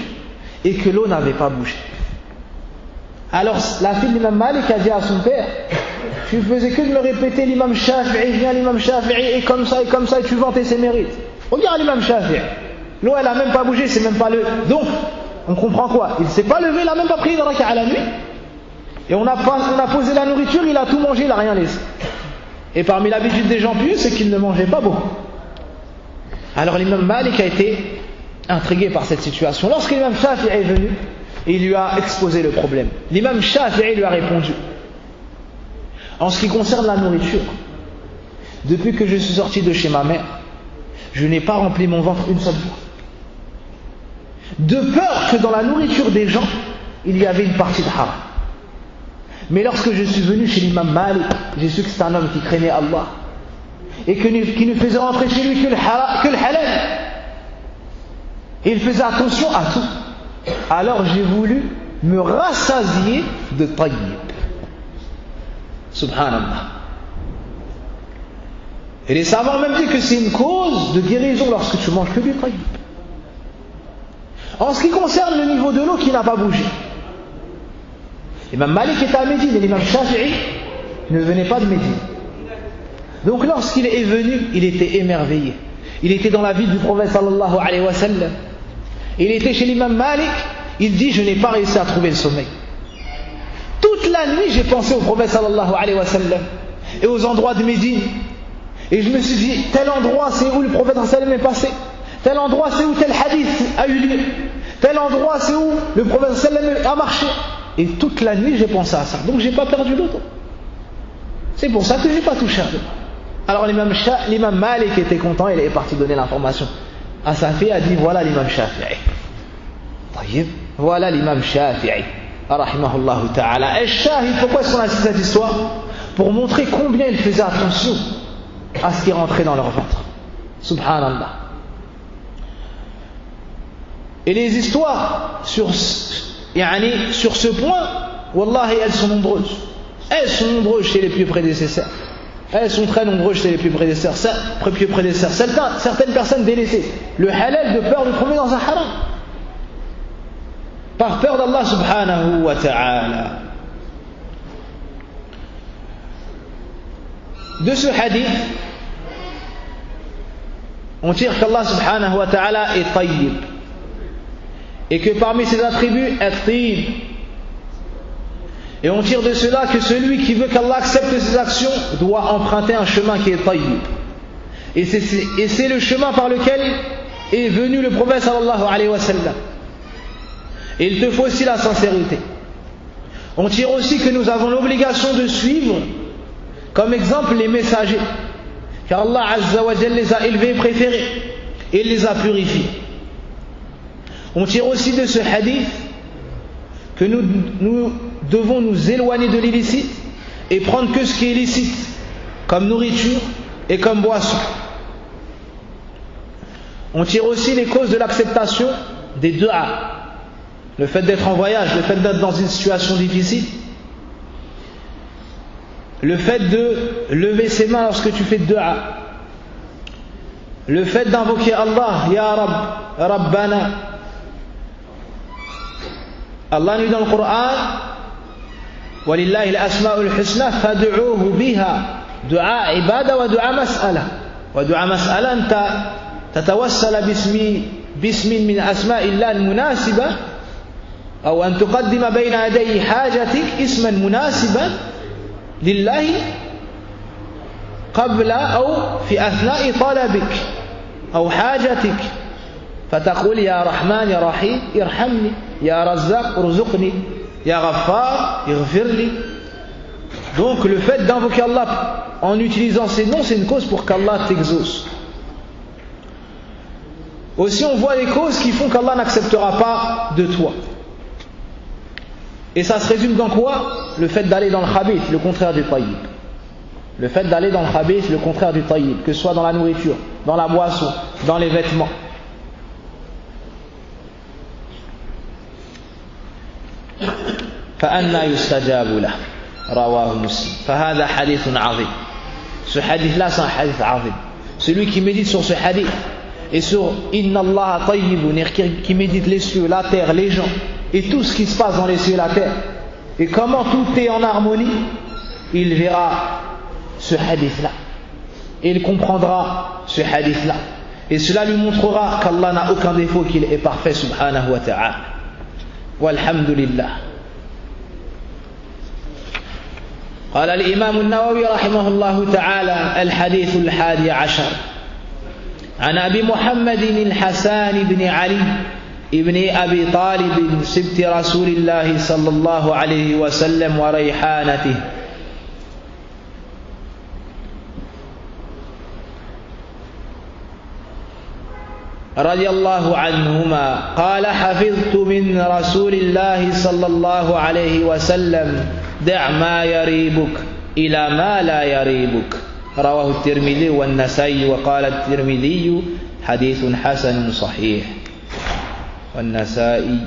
et que l'eau n'avait pas bougé. Alors la fille de l'imam Malik a dit à son père, tu faisais que de me répéter l'imam Shafi'i, viens l'imam Shafi'i, et comme ça, et tu vantais ses mérites. Regarde l'imam Shafi'i, l'eau elle a même pas bougé, c'est même pas le... Donc, on comprend quoi? Il ne s'est pas levé, il n'a même pas pris de raka à la nuit. Et on a posé la nourriture, il a tout mangé, il n'a rien laissé. Et parmi l'habitude des gens pieux, c'est qu'ils ne mangeaient pas beaucoup. Alors l'imam Malik a été intrigué par cette situation. Lorsque l'imam Shafi'i est venu, il lui a exposé le problème. L'imam Shafi'i lui a répondu, en ce qui concerne la nourriture, depuis que je suis sorti de chez ma mère, je n'ai pas rempli mon ventre une seule fois. De peur que dans la nourriture des gens, il y avait une partie de haram. Mais lorsque je suis venu chez l'imam Malik, j'ai su que c'est un homme qui craignait Allah et qui ne faisait rentrer chez lui que le halal. Et il faisait attention à tout. Alors j'ai voulu me rassasier de tayyib. Subhanallah. Et les savants ont même dit que c'est une cause de guérison lorsque tu manges que du tayyib. En ce qui concerne le niveau de l'eau qui n'a pas bougé, l'imam Malik était à Médine et l'imam Shafi'i ne venait pas de Médine. Donc lorsqu'il est venu, il était émerveillé. Il était dans la ville du prophète sallallahu alayhi wa sallam. Il était chez l'imam Malik, il dit, je n'ai pas réussi à trouver le sommeil. toute la nuit, j'ai pensé au prophète sallallahu alayhi wa sallam et aux endroits de Médine. Et je me suis dit, tel endroit c'est où le prophète sallallahu alayhi wa sallam est passé. Tel endroit c'est où tel hadith a eu lieu. Tel endroit c'est où le prophète sallallahu alayhi wa sallam a marché. Et toute la nuit, j'ai pensé à ça. Donc j'ai pas perdu l'autre. C'est pour ça que j'ai pas touché à l'autre. Alors l'imam Malik était content, il est parti donner l'information à sa fille, a dit voilà l'imam Shafi'i. Voilà l'imam Shafi'i. Rahimahullah ta'ala. Et Shahid, pourquoi est-ce qu'on a cette histoire? Pour montrer combien ils faisaient attention à ce qui rentrait dans leur ventre. Subhanallah. Et les histoires sur ce point, wallahi, elles sont nombreuses. Elles sont nombreuses chez les plus prédécesseurs. Elles sont très nombreuses chez les plus prédécesseurs. Certaines personnes délaissaient le halal de peur de tomber dans un haram. Par peur d'Allah subhanahu wa ta'ala. De ce hadith, on tire qu'Allah subhanahu wa ta'ala est tayyib. Et que parmi ses attributs, at-tayyib. Et on tire de cela que celui qui veut qu'Allah accepte ses actions doit emprunter un chemin qui est tayyib. Et c'est le chemin par lequel est venu le prophète sallallahu alayhi wa sallam. Et il te faut aussi la sincérité. On tire aussi que nous avons l'obligation de suivre comme exemple les messagers. Car Allah Azza wa Jalla les a élevés et préférés. Et il les a purifiés. On tire aussi de ce hadith que nous devons nous éloigner de l'illicite et prendre que ce qui est licite comme nourriture et comme boisson. On tire aussi les causes de l'acceptation des du'a. Le fait d'être en voyage, le fait d'être dans une situation difficile, le fait de lever ses mains lorsque tu fais du'a, le fait d'invoquer Allah, Ya Rabb, Rabbana. Allah nous dit dans le Coran, Walillahi al-asma'ul husna fad'uuhu biha. Du'a ibada wa du'a mas'ala. Wa du'a mas'ala anta tatawassala bismin min asma'illah al-munasiba أو أن تقدم بين يدي حاجتك اسما مناسبا لله قبل أو في أثناء طلبك أو حاجتك فتقول يا رحمن يا رحيم ارحمني يا رزاق ارزقني يا غفار اغفر لي. Donc le fait d'invoquer Allah en utilisant ces noms, c'est une cause pour qu'Allah t'exauce. Aussi on voit les causes qui font qu'Allah n'acceptera pas de toi. Et ça se résume dans quoi? Le fait d'aller dans le khabith, le contraire du tayyib. Le fait d'aller dans le khabith, le contraire du tayyib, que ce soit dans la nourriture, dans la boisson, dans les vêtements. فأنى يستجاب له رواه مسلم فهذا حديث عظيم. Ce hadith là c'est un hadith azim. Celui qui médite sur ce hadith et sur Inna Allah tayyibun, qui médite les cieux, la terre, les gens et tout ce qui se passe dans les cieux et la terre, et comment tout est en harmonie, il verra ce hadith-là. Et il comprendra ce hadith-là. Et cela lui montrera qu'Allah n'a aucun défaut, qu'il est parfait, subhanahu wa ta'ala. Walhamdulillah. قال الإمام النووي رحمه الله تعالى الحديث 11 عن أبي محمد الحسن بن علي ابن أبي طالب سبط رسول الله صلى الله عليه وسلم وريحانته رضي الله عنهما قال حفظت من رسول الله صلى الله عليه وسلم دع ما يريبك إلى ما لا يريبك رواه الترمذي والنسائي وقال الترمذي حديث حسن صحيح والنسائي.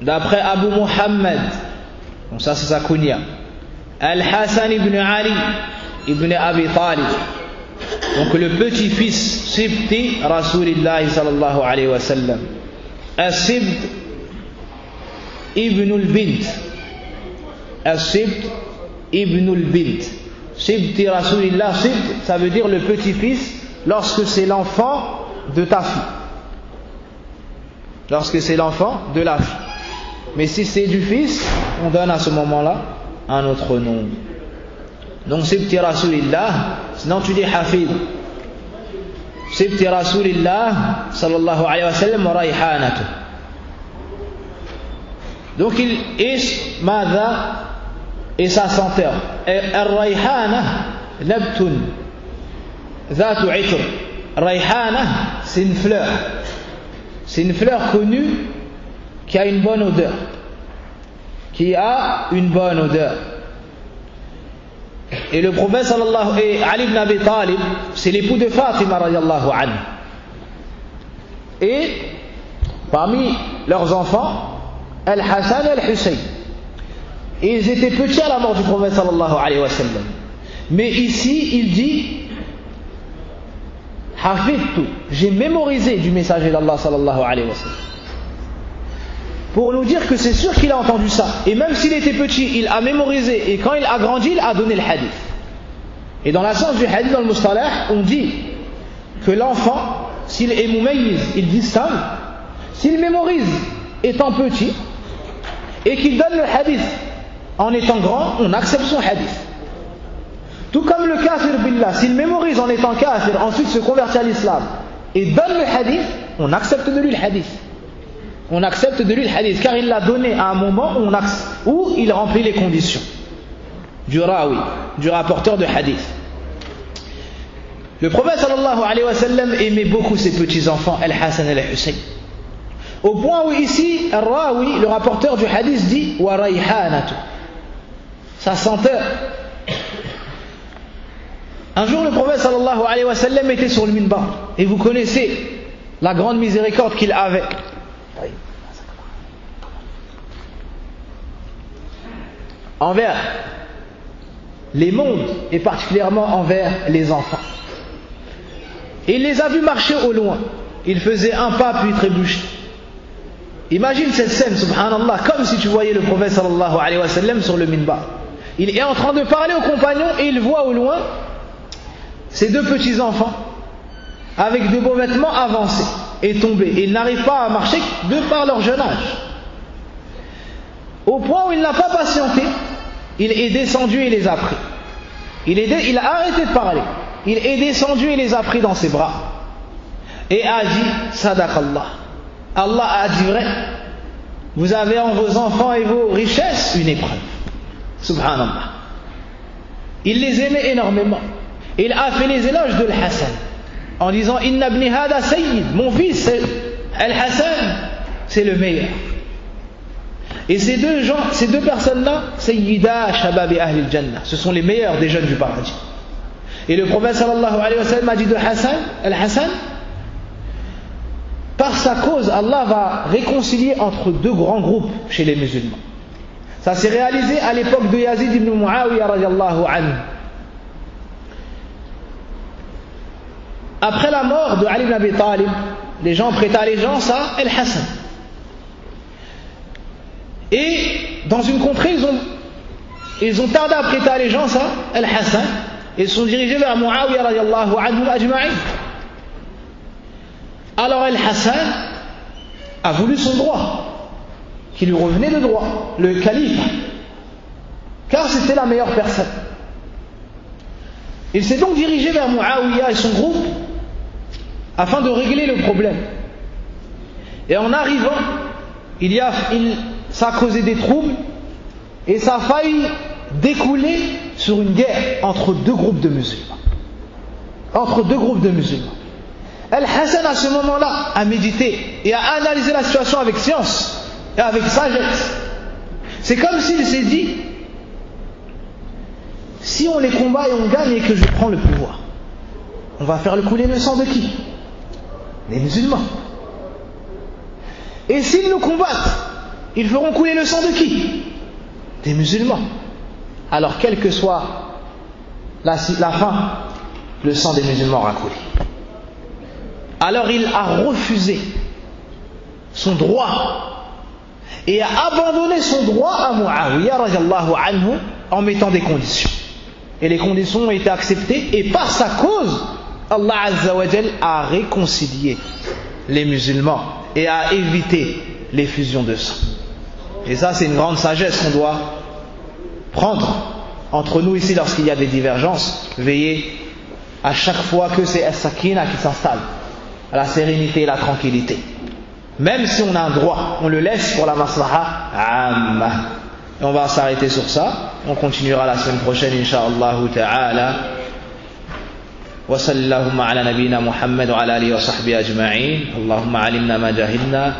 D'après Abu Muhammad, donc ça c'est sa kunya, Al-Hasan ibn Ali ibn Abi Talib, donc le petit-fils Sibti Rasulillah sallallahu alayhi wa sallam. As-Sibt ibn al-Bint, As-Sibt ibn al-Bint, Sibti Rasulillah. Sibt, ça veut dire le petit-fils lorsque c'est l'enfant de ta fille, lorsque c'est l'enfant de la fille. Mais si c'est du fils, on donne à ce moment-là un autre nom. Donc Sibti Rasulillah, sinon tu dis Hafid. Sibti Rasulillah sallallahu alayhi wa sallam wa rayhanatu. Donc il est Mada et sa senteur. Al-Rayhana Nabtun Zatu Itr. Rayhana, c'est une fleur. C'est une fleur connue qui a une bonne odeur. Qui a une bonne odeur. Et le prophète sallallahu et Ali ibn Abi Talib, c'est l'époux de Fatima radiallahu anhu. Et parmi leurs enfants, Al-Hassan et Al-Hussein. Et ils étaient petits à la mort du prophète sallallahu alayhi wa sallam. Mais ici, il dit Hafidtu, j'ai mémorisé du messager d'Allah sallallahu alayhi wa sallam. Pour nous dire que c'est sûr qu'il a entendu ça. Et même s'il était petit, il a mémorisé. Et quand il a grandi, il a donné le hadith. Et dans la science du hadith, dans le mustalah, on dit que l'enfant, s'il est mumayyiz, il distingue. S'il mémorise étant petit, et qu'il donne le hadith en étant grand, on accepte son hadith. Tout comme le kafir billah, s'il mémorise en étant kafir, ensuite se convertit à l'islam, et donne le hadith, on accepte de lui le hadith. On accepte de lui le hadith, car il l'a donné à un moment où il remplit les conditions du rawi, du rapporteur de hadith. Le prophète sallallahu alayhi wa sallam aimait beaucoup ses petits-enfants, Al-Hassan et Al-Hussein. Au point où ici, Al-Rawi, le rapporteur du hadith, dit « Wa rayhanatu » sa senteur. Un jour, le prophète sallallahu alayhi wa sallam était sur le minbar. Et vous connaissez la grande miséricorde qu'il avait. Envers les mondes et particulièrement envers les enfants. Et il les a vus marcher au loin. Il faisait un pas puis trébuchait. Imagine cette scène, subhanallah, comme si tu voyais le prophète sallallahu alayhi wa sallam sur le minbar. Il est en train de parler aux compagnons et il voit au loin ces deux petits enfants avec de beaux vêtements avancés et tombés. Et ils n'arrivent pas à marcher de par leur jeune âge. Au point où il n'a pas patienté, il est descendu et les a pris. Il a arrêté de parler. Il est descendu et les a pris dans ses bras. Et a dit, Sadaqallah. Allah a dit vrai. Vous avez en vos enfants et vos richesses une épreuve. Subhanallah. Il les aimait énormément. Il a fait les éloges de Al-Hassan en disant, Inna ibni hada sayyid. Mon fils, Al-Hassan, c'est le meilleur. Et ces deux personnes-là, Sayyida Shababi Ahli al-Jannah, ce sont les meilleurs des jeunes du paradis. Et le prophète sallallahu alayhi wa sallam a dit de Al-Hassan, par sa cause, Allah va réconcilier entre deux grands groupes chez les musulmans. Ça s'est réalisé à l'époque de Yazid ibn Muawiyah radiyallahu anhu. Après la mort de Ali ibn Abi Talib, les gens prêtaient allégeance à Al-Hassan. Et dans une contrée, ils ont tardé à prêter allégeance à Al-Hassan et ils sont dirigés vers Muawiyah radiyallahu anhu ajma'in. Alors Al-Hassan a voulu son droit, qui lui revenait de droit, le calife, car c'était la meilleure personne. Il s'est donc dirigé vers Muawiyah et son groupe afin de régler le problème. Et en arrivant, ça a causé des troubles et ça a failli découler sur une guerre entre deux groupes de musulmans. Al-Hassan à ce moment-là a médité et a analysé la situation avec science et avec sagesse. C'est comme s'il s'est dit, si on les combat et on gagne et que je prends le pouvoir, on va faire couler le sang de qui? Les musulmans. Et s'ils nous combattent, ils feront couler le sang de qui? Des musulmans. Alors quelle que soit la fin, le sang des musulmans aura coulé. Alors il a refusé son droit et a abandonné son droit à Muawiyah radiyallahu anhu en mettant des conditions. Et les conditions ont été acceptées et par sa cause, Allah Azza wa Jal a réconcilié les musulmans et a évité les fusions de sang. Et ça, c'est une grande sagesse qu'on doit prendre entre nous ici lorsqu'il y a des divergences. Veiller à chaque fois que c'est as-sakina qui s'installe, à la sérénité et la tranquillité. Même si on a un droit, on le laisse pour la maslaha amma. Et on va s'arrêter sur ça. On continuera la semaine prochaine, insha'Allah ta'ala. Wa sallallahu ala nabiyyina Muhammad wa ala alihi wa sahbihi ajma'in. Allahumma alimna ma jahilna.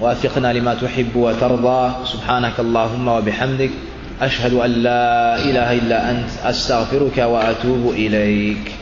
وافقنا لما تحب وترضى سبحانك اللهم وبحمدك أشهد أن لا إله إلا أنت أستغفرك وأتوب إليك